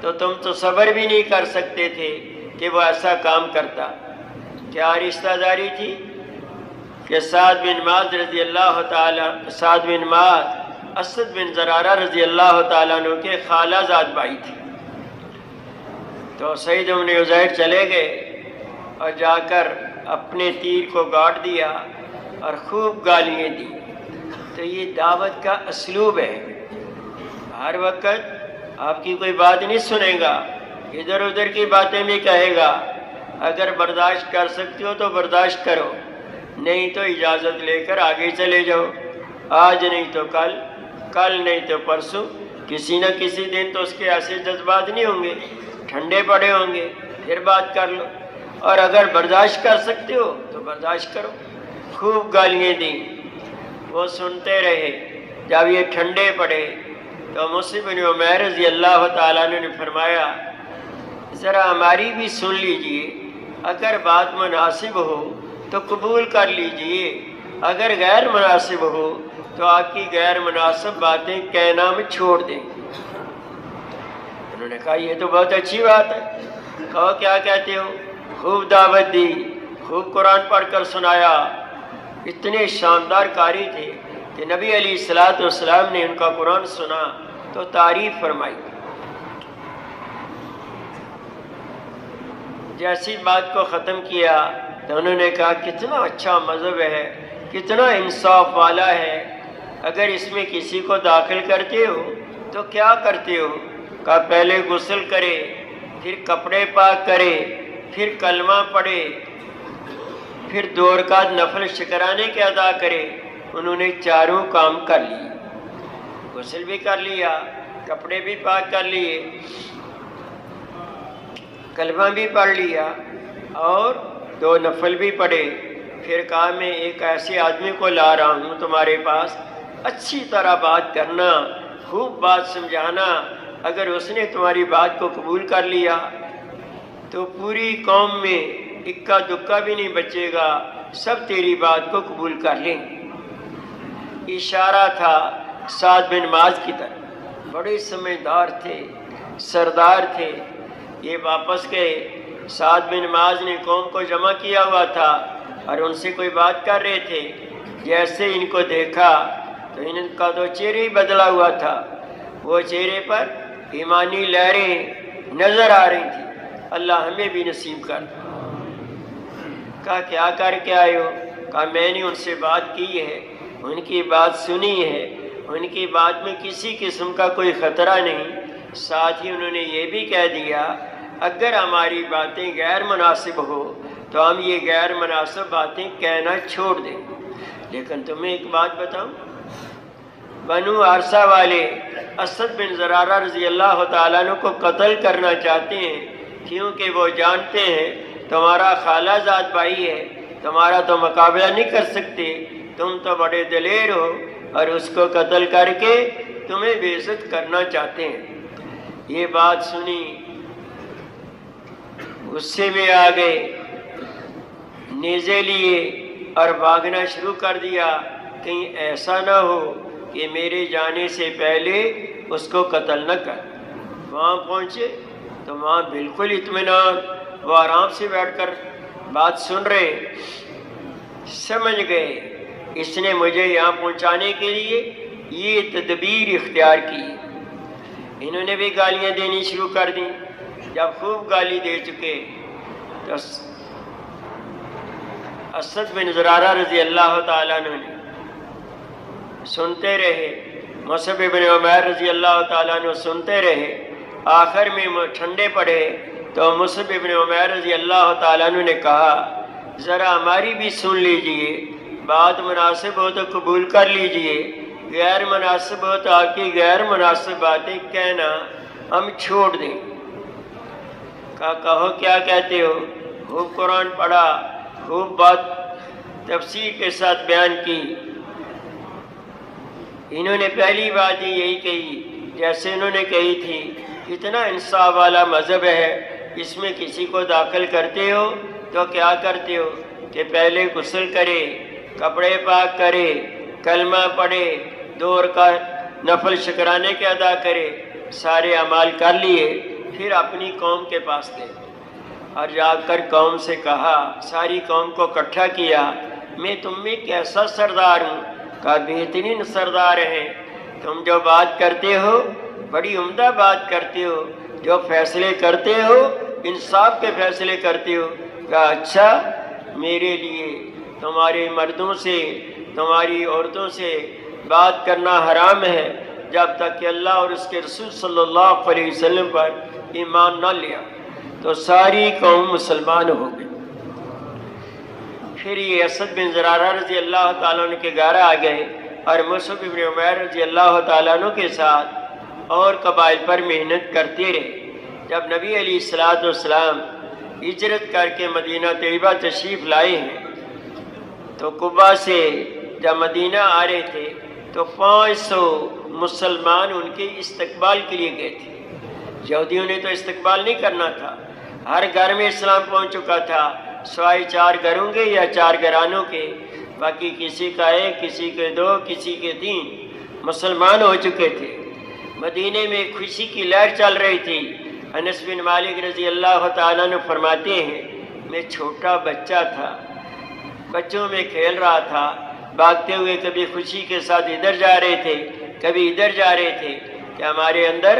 تو تم تو صبر بھی نہیں کر سکتے تھے کہ وہ ایسا کام کرتا۔ کیا رشتہ داری تھی کہ سعد بن معاذ رضی اللہ تعالیٰ، سعد بن معاذ اسد بن زرارہ رضی اللہ تعالیٰ عنہ کے خالہ زاد بھائی تھے۔ تو سعید بن عزیر چلے گئے اور جا کر اپنے تیر کو گاڑ دیا اور خوب گالیاں دی۔ تو یہ دعوت کا اسلوب ہے، ہر وقت آپ کی کوئی بات نہیں سنے گا، ادھر ادھر کی باتیں بھی کہے گا۔ اگر برداشت کر سکتے ہو تو برداشت کرو، نہیں تو اجازت لے کر آگے چلے جاؤ، آج نہیں تو کل، کل نہیں تو پرسوں، کسی نہ کسی دن تو اس کے ایسے جذبات نہیں ہوں گے، ٹھنڈے پڑے ہوں گے، پھر بات کر لو۔ اور اگر برداشت کر سکتے ہو تو برداشت کرو۔ خوب گالیاں دیں، وہ سنتے رہے۔ جب یہ ٹھنڈے پڑے تو مصعب بن عمیر رضی اللہ تعالیٰ عنہ نے فرمایا ذرا ہماری بھی سن لیجئے، اگر بات مناسب ہو تو قبول کر لیجئے، اگر غیر مناسب ہو تو آپ کی غیر مناسب باتیں کہنا میں چھوڑ دیں۔ انہوں نے کہا یہ تو بہت اچھی بات ہے، کہو کیا کہتے ہو؟ خوب دعوت دی، خوب قرآن پڑھ کر سنایا۔ اتنے شاندار قاری تھے کہ نبی علیہ الصلوۃ والسلام نے ان کا قرآن سنا تو تعریف فرمائی۔ جیسی بات کو ختم کیا تو انہوں نے کہا کتنا اچھا مذہب ہے، کتنا انصاف والا ہے، اگر اس میں کسی کو داخل کرتے ہو تو کیا کرتے ہو؟ کہا پہلے غسل کرے، پھر کپڑے پاک کرے، پھر کلمہ پڑھے، پھر 2 رکعت نفل شکرانے کے ادا کرے۔ انہوں نے چاروں کام کر لیے، غسل بھی کر لیا، کپڑے بھی پاک کر لیے، کلمہ بھی پڑھ لیا اور 2 نفل بھی پڑھے۔ پھر کہا میں ایک ایسے آدمی کو لا رہا ہوں تمہارے پاس، اچھی طرح بات کرنا، خوب بات سمجھانا، اگر اس نے تمہاری بات کو قبول کر لیا تو پوری قوم میں اکا دکا بھی نہیں بچے گا، سب تیری بات کو قبول کر لیں۔ اشارہ تھا سعد بن معاذ کی طرف، بڑے سمجھدار تھے، سردار تھے۔ یہ واپس گئے، سعد بن معاذ نے قوم کو جمع کیا ہوا تھا اور ان سے کوئی بات کر رہے تھے۔ جیسے ان کو دیکھا تو ان کا تو چہرہ ہی بدلا ہوا تھا، وہ چہرے پر ایمانی لہریں نظر آ رہی تھیں۔ اللہ ہمیں بھی نصیب کر۔ کہا کیا کر کے آئے ہو؟ کہا میں نے ان سے بات کی ہے، ان کی بات سنی ہے، ان کی بات میں کسی قسم کا کوئی خطرہ نہیں، ساتھ ہی انہوں نے یہ بھی کہہ دیا اگر ہماری باتیں غیر مناسب ہو تو ہم یہ غیر مناسب باتیں کہنا چھوڑ دیں۔ لیکن تمہیں ایک بات بتاؤں، بنو عرصہ والے اسد بن زرارہ رضی اللہ تعالیٰ عنہ کو قتل کرنا چاہتے ہیں، کیونکہ وہ جانتے ہیں تمہارا خالہ زاد بھائی ہے، تمہارا تو مقابلہ نہیں کر سکتے، تم تو بڑے دلیر ہو، اور اس کو قتل کر کے تمہیں بے عزت کرنا چاہتے ہیں۔ یہ بات سنی، غصے میں آ گئے، نیزے لیے اور بھاگنا شروع کر دیا، کہیں ایسا نہ ہو کہ میرے جانے سے پہلے اس کو قتل نہ کر۔ وہاں پہنچے تو وہاں بالکل اطمینان، وہ آرام سے بیٹھ کر بات سن رہے، سمجھ گئے اس نے مجھے یہاں پہنچانے کے لیے یہ تدبیر اختیار کی۔ انہوں نے بھی گالیاں دینی شروع کر دیں۔ جب خوب گالی دے چکے تو اسد بن زرارہ رضی اللہ تعالیٰ عنہ نے سنتے رہے، مصعب بن عمیر رضی اللہ تعالیٰ عنہ سنتے رہے۔ آخر میں ٹھنڈے پڑے تو مصعب بن عمیر رضی اللہ تعالیٰ عنہ نے کہا ذرا ہماری بھی سن لیجئے، بات مناسب ہو تو قبول کر لیجئے، غیر مناسب ہو تو آپ کی غیر مناسب باتیں کہنا ہم چھوڑ دیں۔ کہو کیا کہتے ہو؟ خوب قرآن پڑھا، خوب بات تفسیر کے ساتھ بیان کی۔ انہوں نے پہلی بات ہی یہی کہی جیسے انہوں نے کہی تھی، اتنا انصاف والا مذہب ہے، اس میں کسی کو داخل کرتے ہو تو کیا کرتے ہو کہ پہلے غسل کرے، کپڑے پاک کرے، کلمہ پڑھے، 2 رکعت نفل شکرانے کے ادا کرے، سارے اعمال کر لیے، پھر اپنی قوم کے پاس گئے اور جا کر قوم سے کہا، ساری قوم کو اکٹھا کیا، میں تم میں کیسا سردار ہوں؟ کہا بہترین سردار ہیں، تم جو بات کرتے ہو بڑی عمدہ بات کرتے ہو، جو فیصلے کرتے ہو انصاف کے فیصلے کرتے ہو۔ کہا اچھا، میرے لیے تمہارے مردوں سے تمہاری عورتوں سے بات کرنا حرام ہے جب تک کہ اللہ اور اس کے رسول صلی اللہ علیہ وسلم پر ایمان نہ لیا۔ تو ساری قوم مسلمان ہو گئی۔ پھر یہ اسد بن زرارہ رضی اللہ تعالیٰ عنہ کے گھر آ گئے اور مصعب بن عمیر رضی اللہ تعالیٰ عنہ کے ساتھ اور قبائل پر محنت کرتے رہے۔ جب نبی علیہ السلام ہجرت کر کے مدینہ طیبہ تشریف لائے ہیں تو قبا سے جب مدینہ آ رہے تھے تو 500 مسلمان ان کے استقبال کے لیے گئے تھے۔ یہودیوں نے تو استقبال نہیں کرنا تھا، ہر گھر میں اسلام پہنچ چکا تھا، سوائے 4 گھروں کے یا 4 گھرانوں کے، باقی کسی کا 1، کسی کے 2، کسی کے 3 مسلمان ہو چکے تھے۔ مدینے میں خوشی کی لہر چل رہی تھی۔ انس بن مالک رضی اللہ تعالیٰ عنہ فرماتے ہیں میں چھوٹا بچہ تھا، بچوں میں کھیل رہا تھا، بھاگتے ہوئے کبھی خوشی کے ساتھ ادھر جا رہے تھے، کبھی ادھر جا رہے تھے کہ ہمارے اندر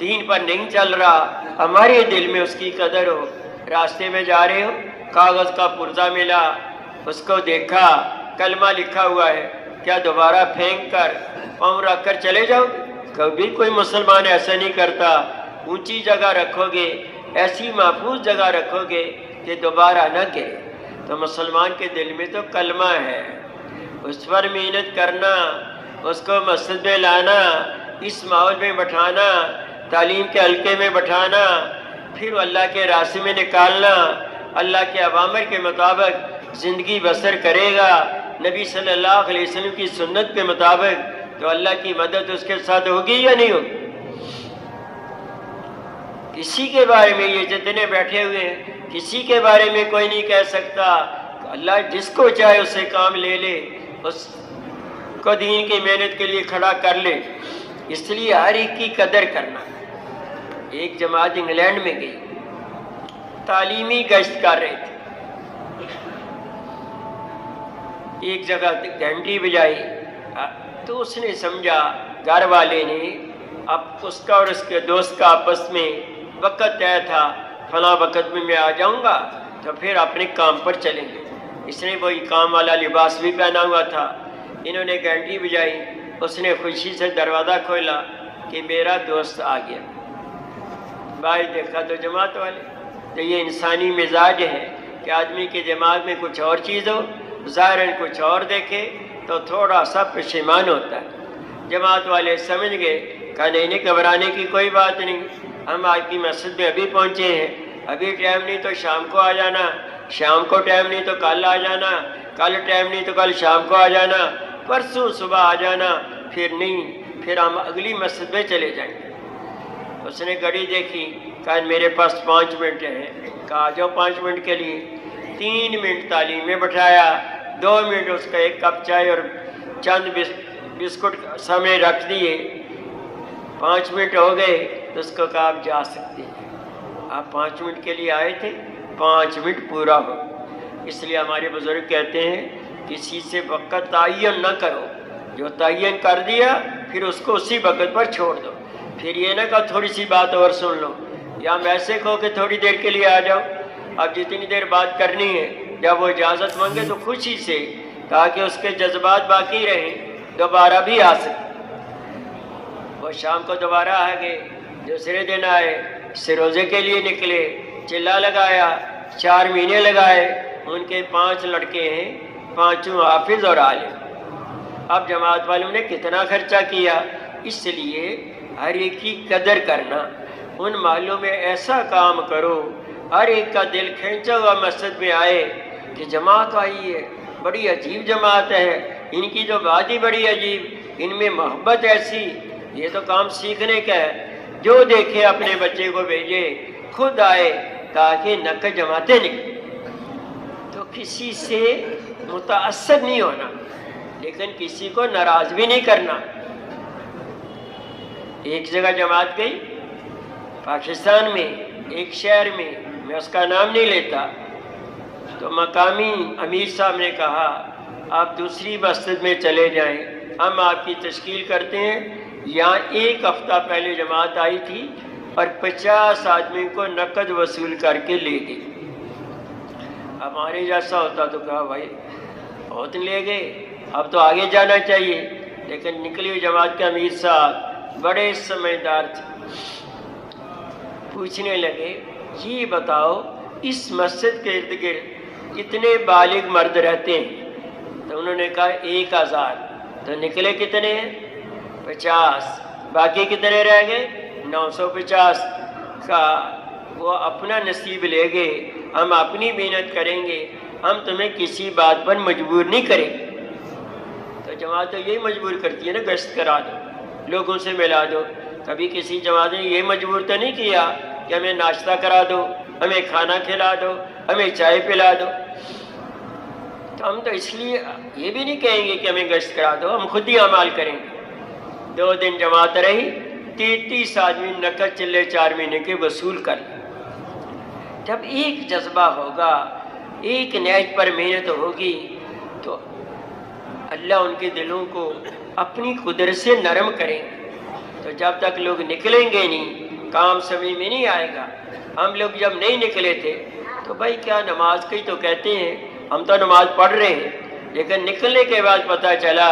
دین پر نہیں چل رہا، ہمارے دل میں اس کی قدر ہو. راستے میں جا رہے ہو، کاغذ کا پرزہ ملا، اس کو دیکھا کلمہ لکھا ہوا ہے، کیا دوبارہ پھینک کر پاؤں رکھ کر چلے جاؤ؟ کبھی کوئی مسلمان ایسا نہیں کرتا. اونچی جگہ رکھو گے، ایسی محفوظ جگہ رکھو گے کہ دوبارہ نہ گرے. تو مسلمان کے دل میں تو کلمہ ہے، اس پر محنت کرنا، اس کو مسجد میں لانا، اس ماحول میں بٹھانا، تعلیم کے حلقے میں بٹھانا، پھر اللہ کے راستے میں نکالنا، اللہ کے اوامر کے مطابق زندگی بسر کرے گا، نبی صلی اللہ علیہ وسلم کی سنت کے مطابق، تو اللہ کی مدد اس کے ساتھ ہوگی یا نہیں ہوگی؟ کسی کے بارے میں، یہ جتنے بیٹھے ہوئے ہیں، کسی کے بارے میں کوئی نہیں کہہ سکتا. اللہ جس کو چاہے اس سے کام لے لے، اس کو دین کی محنت کے لیے کھڑا کر لے. اس لیے ہر ایک کی قدر کرنا. ایک جماعت انگلینڈ میں گئی، تعلیمی گشت کر رہے تھے. ایک جگہ گھنٹی بجائی تو اس نے سمجھا، گھر والے نے، اب اس کا اور اس کے دوست کا آپس میں وقت طے تھا، فلاں وقت میں آ جاؤں گا تو پھر اپنے کام پر چلیں گے. اس نے وہی کام والا لباس بھی پہنا ہوا تھا. انہوں نے گھنٹی بجائی، اس نے خوشی سے دروازہ کھولا کہ میرا دوست آ گیا. باہر دیکھا تو جماعت والے. تو یہ انسانی مزاج ہے کہ آدمی کے دماغ میں کچھ اور چیز ہو، ظاہراً کچھ اور دیکھے تو تھوڑا سا پشیمان ہوتا ہے. جماعت والے سمجھ گئے، کہا نہیں گھبرانے کی کوئی بات نہیں، ہم آپ کی مسجد میں ابھی پہنچے ہیں، ابھی ٹائم نہیں تو شام کو آ جانا، شام کو ٹائم نہیں تو کل آ جانا، کل ٹائم نہیں تو کل شام کو آ جانا، پرسوں صبح آ جانا، پھر نہیں، پھر ہم اگلی مسجد میں چلے جائیں گے. اس نے گھڑی دیکھی، کہا میرے پاس 5 منٹ ہیں. کہا آ جاؤ 5 منٹ کے لیے. 3 منٹ تعلیم میں بٹھایا، 2 منٹ اس کا ایک کپ چائے اور چند بسکٹ سامنے رکھ دیے. 5 منٹ ہو گئے تو اس کو کہا آپ جا سکتے ہیں. آپ 5 منٹ کے لیے آئے تھے، 5 منٹ پورا ہو. اس لیے ہمارے بزرگ کہتے ہیں کسی سے وقت تعین نہ کرو، جو تعین کر دیا پھر اس کو اسی وقت پر چھوڑ دو. پھر یہ نہ کہ تھوڑی سی بات اور سن لو، یا ایسے کہو کہ تھوڑی دیر کے لیے آ جاؤ. اب جتنی دیر بات کرنی ہے، جب وہ اجازت مانگے تو خوشی سے، تاکہ اس کے جذبات باقی رہیں، دوبارہ بھی آ سکے. وہ شام کو دوبارہ آ گئے، دوسرے دن آئے، سے روزے کے لیے نکلے، چلا لگایا، 4 مہینے لگائے. ان کے 5 لڑکے ہیں، 5 حافظ اور عالم. اب جماعت والوں نے کتنا خرچہ کیا. اس لیے ہر ایک کی قدر کرنا. ان محلوں میں ایسا کام کرو ہر ایک کا دل کھینچا ہوا مسجد میں آئے کہ جماعت آئی ہے، بڑی عجیب جماعت ہے، ان کی جو بات ہی بڑی عجیب، ان میں محبت ایسی. یہ تو کام سیکھنے کا ہے. جو دیکھے اپنے بچے کو بھیجے، خود آئے، تاکہ نقد جماعتیں نکلیں. تو کسی سے متاثر نہیں ہونا، لیکن کسی کو ناراض بھی نہیں کرنا. ایک جگہ جماعت گئی پاکستان میں، ایک شہر میں اس کا نام نہیں لیتا. تو مقامی امیر صاحب نے کہا آپ دوسری مسجد میں چلے جائیں، ہم آپ کی تشکیل کرتے ہیں. یہاں 1 ہفتہ پہلے جماعت آئی تھی اور 50 آدمی کو نقد وصول کر کے لے گئی. ہمارے جیسا ہوتا تو کہا بھائی بہت لے گئے، اب تو آگے جانا چاہیے. لیکن نکلی ہوئی جماعت کے امیر صاحب بڑے سمجھدار تھے. پوچھنے لگے یہ بتاؤ اس مسجد کے ارد گرد کتنے بالغ مرد رہتے ہیں؟ تو انہوں نے کہا 1000. تو نکلے کتنے ہیں؟ 50. باقی کتنے رہ گئے؟ 950. کا وہ اپنا نصیب لے گئے، ہم اپنی محنت کریں گے، ہم تمہیں کسی بات پر مجبور نہیں کریں گے. تو جماعت تو یہی مجبور کرتی ہے نا، گشت کرا دو، لوگوں سے ملا دو. کبھی کسی جماعت نے یہ مجبور تو نہیں کیا کہ ہمیں ناشتہ کرا دو، ہمیں کھانا کھلا دو، ہمیں چائے پلا دو. تو ہم تو اس لیے یہ بھی نہیں کہیں گے کہ ہمیں گشت کرا دو، ہم خود ہی اعمال کریں گے. 2 دن جماعت رہی، 33 آدمی نقد چلے 4 مہینے کے وصول کر. جب ایک جذبہ ہوگا، ایک نیت پر محنت ہوگی، تو اللہ ان کے دلوں کو اپنی قدرت سے نرم کریں گے. تو جب تک لوگ نکلیں گے نہیں، کام سمجھ میں نہیں آئے گا۔ ہم لوگ جب نہیں نکلے تھے تو بھائی کیا نماز کی تو کہتے ہیں، ہم تو نماز پڑھ رہے ہیں، لیکن نکلنے کے بعد پتہ چلا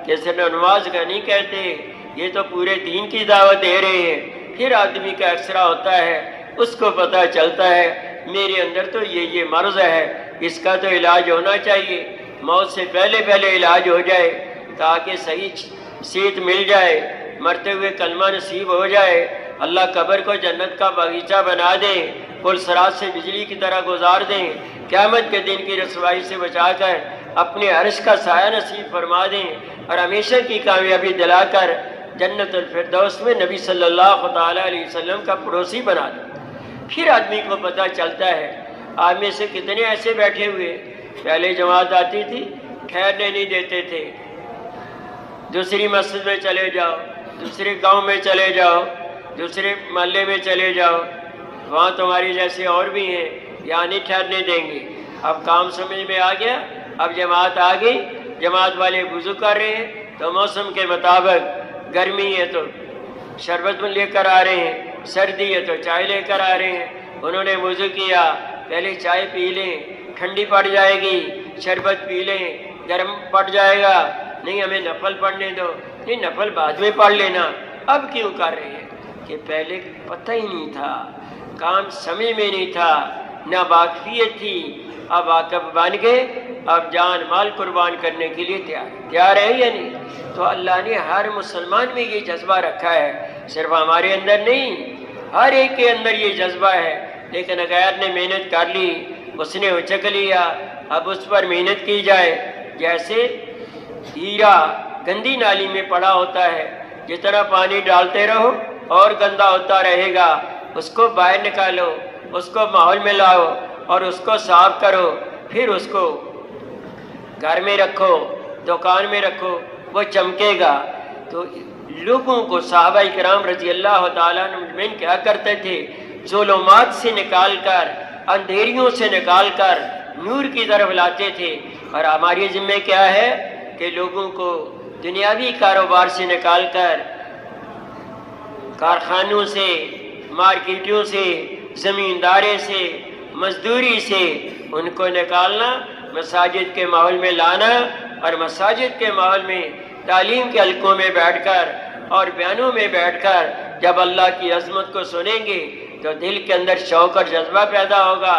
کہ صرف نماز کا نہیں کہتے، یہ تو پورے دین کی دعوت دے رہے ہیں۔ پھر آدمی کا ایکسرا ہوتا ہے، اس کو پتہ چلتا ہے میرے اندر تو یہ مرض ہے، اس کا تو علاج ہونا چاہیے، موت سے پہلے علاج ہو جائے تاکہ صحیح صحت مل جائے، مرتے ہوئے کلمہ نصیب ہو جائے، اللہ قبر کو جنت کا باغیچہ بنا دیں، پل صراط سے بجلی کی طرح گزار دیں، قیامت کے دن کی رسوائی سے بچا کر اپنے عرش کا سایہ نصیب فرما دیں، اور ہمیشہ کی کامیابی دلا کر جنت الفردوس میں نبی صلی اللہ تعالیٰ علیہ وسلم کا پڑوسی بنا دیں۔ پھر آدمی کو پتہ چلتا ہے۔ آپ میں سے کتنے ایسے بیٹھے ہوئے، پہلے جماعت آتی تھی، ٹھہرنے نہیں دیتے تھے، دوسری مسجد میں چلے جاؤ، دوسرے گاؤں میں چلے جاؤ، دوسرے محلے میں چلے جاؤ، وہاں تمہاری جیسے اور بھی ہیں، یہاں نہیں ٹھہرنے دیں گے۔ اب کام سمجھ میں آ گیا، اب جماعت آ گئی، جماعت والے وضو کر رہے ہیں تو موسم کے مطابق گرمی ہے تو شربت لے کر آ رہے ہیں، سردی ہے تو چائے لے کر آ رہے ہیں۔ انہوں نے وضو کیا، پہلے چائے پی لیں، ٹھنڈی پڑ جائے گی، شربت پی لیں، گرم پڑ جائے گا، نہیں ہمیں نفل پڑھنے دو، نہیں نفل بعد میں پڑھ لینا۔ اب کیوں کر رہے ہیں کہ پہلے پتہ ہی نہیں تھا، کام سمجھ میں نہیں تھا، نہ واقفیت تھی، اب واقف بن گئے، اب جان مال قربان کرنے کے لیے تیار ہے یا نہیں؟ تو اللہ نے ہر مسلمان میں یہ جذبہ رکھا ہے، صرف ہمارے اندر نہیں، ہر ایک کے اندر یہ جذبہ ہے، لیکن غیر نے محنت کر لی، اس نے اچک لیا، اب اس پر محنت کی جائے۔ جیسے ہیرا گندی نالی میں پڑا ہوتا ہے، جتنا پانی ڈالتے رہو اور گندا ہوتا رہے گا، اس کو باہر نکالو، اس کو ماحول میں لاؤ اور اس کو صاف کرو، پھر اس کو گھر میں رکھو، دکان میں رکھو، وہ چمکے گا۔ تو لوگوں کو صحابہ کرام رضی اللہ تعالیٰ عنہ کیا کرتے تھے، ظلمات سے نکال کر، اندھیریوں سے نکال کر نور کی طرف لاتے تھے۔ اور ہماری ذمہ کیا ہے کہ لوگوں کو دنیاوی کاروبار سے نکال کر، کارخانوں سے، مارکیٹوں سے، زمیندارے سے، مزدوری سے ان کو نکالنا، مساجد کے ماحول میں لانا، اور مساجد کے ماحول میں تعلیم کے حلقوں میں بیٹھ کر اور بیانوں میں بیٹھ کر جب اللہ کی عظمت کو سنیں گے تو دل کے اندر شوق اور جذبہ پیدا ہوگا،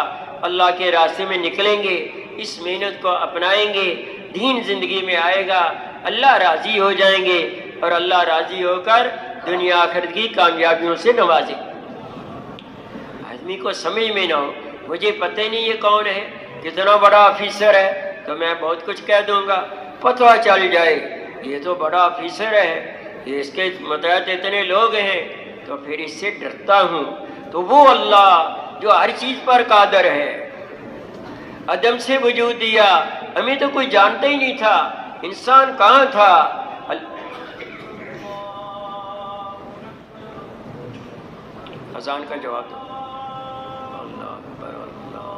اللہ کے راستے میں نکلیں گے، اس محنت کو اپنائیں گے، دین زندگی میں آئے گا، اللہ راضی ہو جائیں گے، اور اللہ راضی ہو کر دنیا آخرت کی کامیابیوں سے نوازے۔ آدمی کو سمجھ میں نہ ہو، مجھے پتہ ہی نہیں یہ کون ہے، کتنا بڑا آفیسر ہے تو میں بہت کچھ کہہ دوں گا، پتہ چل جائے یہ تو بڑا آفیسر ہے، اس کے متحد اتنے لوگ ہیں تو پھر اس سے ڈرتا ہوں۔ تو وہ اللہ جو ہر چیز پر قادر ہے، عدم سے وجود دیا، ہمیں تو کوئی جانتا ہی نہیں تھا، انسان کہاں تھا۔ اذان کا جواب دو۔ اللہ اکبر، اللہ۔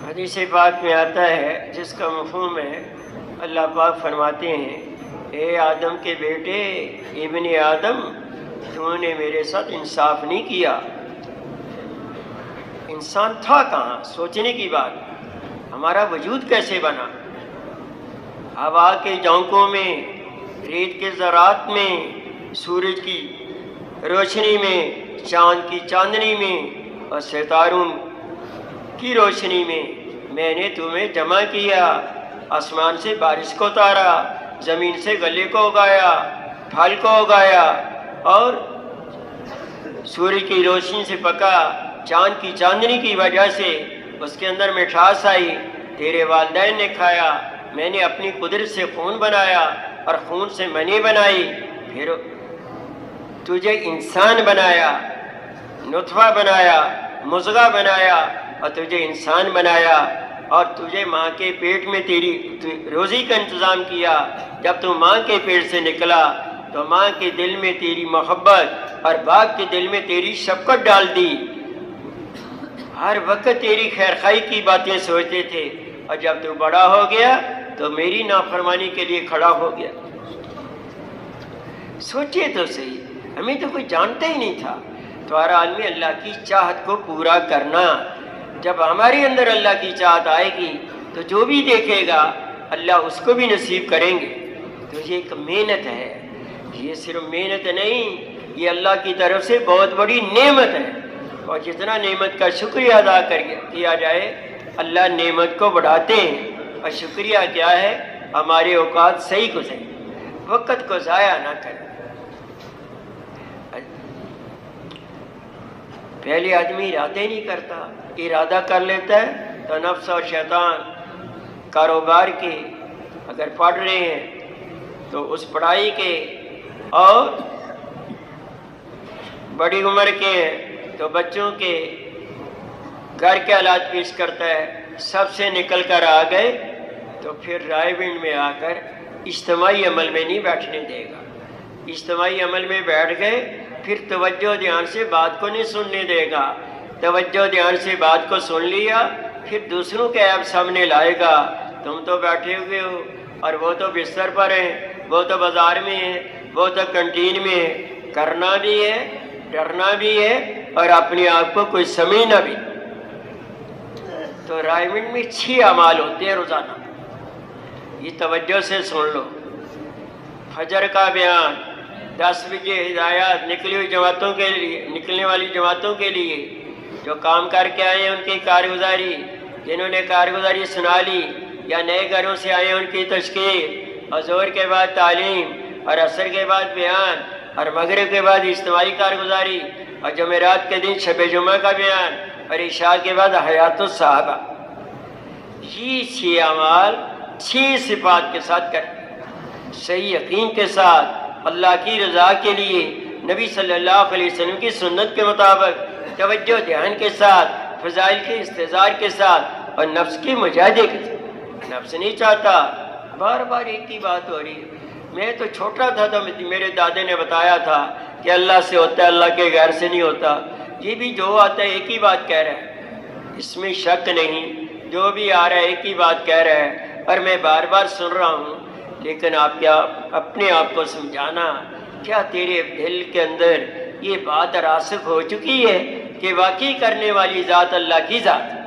حدیث پاک میں آتا ہے جس کا مفہوم ہے، اللہ پاک فرماتے ہیں، اے آدم کے بیٹے، ابن آدم، تو نے میرے ساتھ انصاف نہیں کیا۔ انسان تھا کہاں؟ سوچنے کی بات، ہمارا وجود کیسے بنا؟ ہوا کے جھونکوں میں، ریت کے ذرات میں، سورج کی روشنی میں، چاند کی چاندنی میں اور ستاروں کی روشنی میں نے تمہیں جمع کیا۔ آسمان سے بارش کو اتارا، زمین سے گلے کو اگایا، پھل کو اگایا، اور سورج کی روشنی سے پکا، چاند کی چاندنی کی وجہ سے اس کے اندر مٹھاس آئی، تیرے والدین نے کھایا، میں نے اپنی قدرت سے خون بنایا اور خون سے منی بنائی، پھر تجھے انسان بنایا، نطفہ بنایا، مضغہ بنایا اور تجھے انسان بنایا، اور تجھے ماں کے پیٹ میں تیری روزی کا انتظام کیا۔ جب تو ماں کے پیٹ سے نکلا تو ماں کے دل میں تیری محبت اور باپ کے دل میں تیری شفقت ڈال دی، ہر وقت تیری خیر خواہی کی باتیں سوچتے تھے، اور جب تو بڑا ہو گیا تو میری نافرمانی کے لیے کھڑا ہو گیا۔ سوچئے تو صحیح، ہمیں تو کوئی جانتا ہی نہیں تھا۔ تو ہر آدمی اللہ کی چاہت کو پورا کرنا، جب ہمارے اندر اللہ کی چاہت آئے گی تو جو بھی دیکھے گا اللہ اس کو بھی نصیب کریں گے۔ تو یہ ایک محنت ہے، یہ صرف محنت نہیں، یہ اللہ کی طرف سے بہت بڑی نعمت ہے، اور جتنا نعمت کا شکریہ ادا کیا جائے اللہ نعمت کو بڑھاتے ہیں۔ اور شکریہ کیا ہے؟ ہمارے اوقات صحیح گزرے، وقت کو ضائع نہ کریں۔ پہلے آدمی ارادہ ہی نہیں کرتا، ارادہ کر لیتا ہے تو نفس اور شیطان کاروبار کے، اگر پڑھ رہے ہیں تو اس پڑھائی کے، اور بڑی عمر کے ہیں تو بچوں کے، گھر کے حالات پیش کرتا ہے، سب سے نکل کر آ گئے تو پھر رائے بینڈ میں آ کر اجتماعی عمل میں نہیں بیٹھنے دے گا۔ اجتماعی عمل میں بیٹھ گئے پھر توجہ دھیان سے بات کو نہیں سننے دے گا، توجہ دھیان سے بات کو سن لیا پھر دوسروں کے عیب سامنے لائے گا۔ تم تو بیٹھے ہوئے ہو اور وہ تو بستر پر ہیں، وہ تو بازار میں ہیں، وہ تو کنٹین میں ہے۔ کرنا بھی ہے، ڈرنا بھی ہے، اور اپنے آپ کو کوئی سمجھنا بھی۔ تو رائمنڈ میں 6 اعمال ہوتے ہیں روزانہ، یہ توجہ سے سن لو۔ فجر کا بیان، 10 بجے ہدایات نکلی ہوئی جماعتوں کے لیے، نکلنے والی جماعتوں کے لیے، جو کام کر کے آئے ہیں ان کی کارگزاری، جنہوں نے کارگزاری سنا لی یا نئے گھروں سے آئے ہیں ان کی تشکیل، اور ظہر کے بعد تعلیم، اور عصر کے بعد بیان، اور مغرب کے بعد اجتماعی کارگزاری، اور جمعرات کے دن شب جمعہ کا بیان، اور عشاء کے بعد حیات الصحابہ۔ یہ 6 اعمال 6 صفات کے ساتھ کریں، صحیح یقین کے ساتھ، اللہ کی رضا کے لیے، نبی صلی اللہ علیہ وسلم کی سنت کے مطابق، توجہ دھیان کے ساتھ، فضائل کے استحضار کے ساتھ، اور نفس کی مجاہدے کے ساتھ۔ نفس نہیں چاہتا، بار بار ایک ہی بات ہو رہی ہے۔ میں تو چھوٹا تھا تو میرے دادے نے بتایا تھا کہ اللہ سے ہوتا ہے، اللہ کے غیر سے نہیں ہوتا۔ یہ بھی جو آتا ہے ایک ہی بات کہہ رہا ہے، اس میں شک نہیں، جو بھی آ رہا ہے ایک ہی بات کہہ رہا ہے، اور میں بار بار سن رہا ہوں۔ لیکن آپ کیا اپنے آپ کو سمجھانا، کیا تیرے دل کے اندر یہ بات راسخ ہو چکی ہے کہ واقعی کرنے والی ذات اللہ کی ذات ہے؟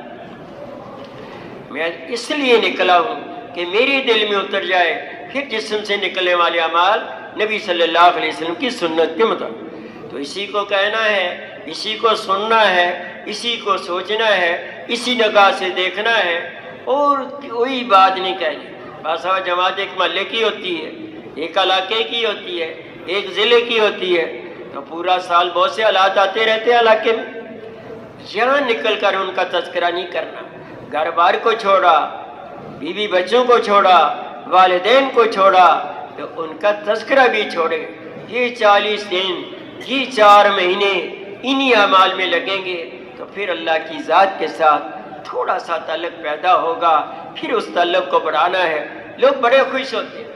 میں اس لیے نکلا ہوں کہ میرے دل میں اتر جائے، پھر جسم سے نکلنے والے اعمال نبی صلی اللہ علیہ وسلم کی سنت کے مطابق۔ تو اسی کو کہنا ہے، اسی کو سننا ہے، اسی کو سوچنا ہے، اسی نگاہ سے دیکھنا ہے، اور کوئی بات نہیں کہنی۔ بس جماعت ایک محلے کی ہوتی ہے، ایک علاقے کی ہوتی ہے، ایک ضلع کی ہوتی ہے، تو پورا سال بہت سے حالات آتے رہتے ہیں علاقے میں، یہاں نکل کر ان کا تذکرہ نہیں کرنا۔ گھر بار کو چھوڑا، بیوی بچوں کو چھوڑا، والدین کو چھوڑا، تو ان کا تذکرہ بھی چھوڑے۔ یہ 40 دن، یہ 4 مہینے انہی اعمال میں لگیں گے تو پھر اللہ کی ذات کے ساتھ تھوڑا سا تعلق پیدا ہوگا، پھر اس تعلق کو بڑھانا ہے۔ لوگ بڑے خوش ہوتے ہیں،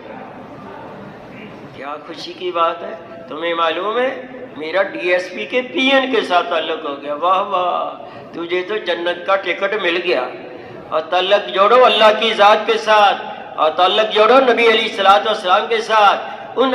کیا خوشی کی بات ہے؟ تمہیں معلوم ہے میرا ڈی ایس پی کے پی این کے ساتھ تعلق ہو گیا، واہ واہ، تجھے تو جنت کا ٹکٹ مل گیا۔ اور تعلق جوڑو اللہ کی ذات کے ساتھ، اور تعلق جوڑو نبی علیہ الصلوۃ والسلام کے ساتھ، ان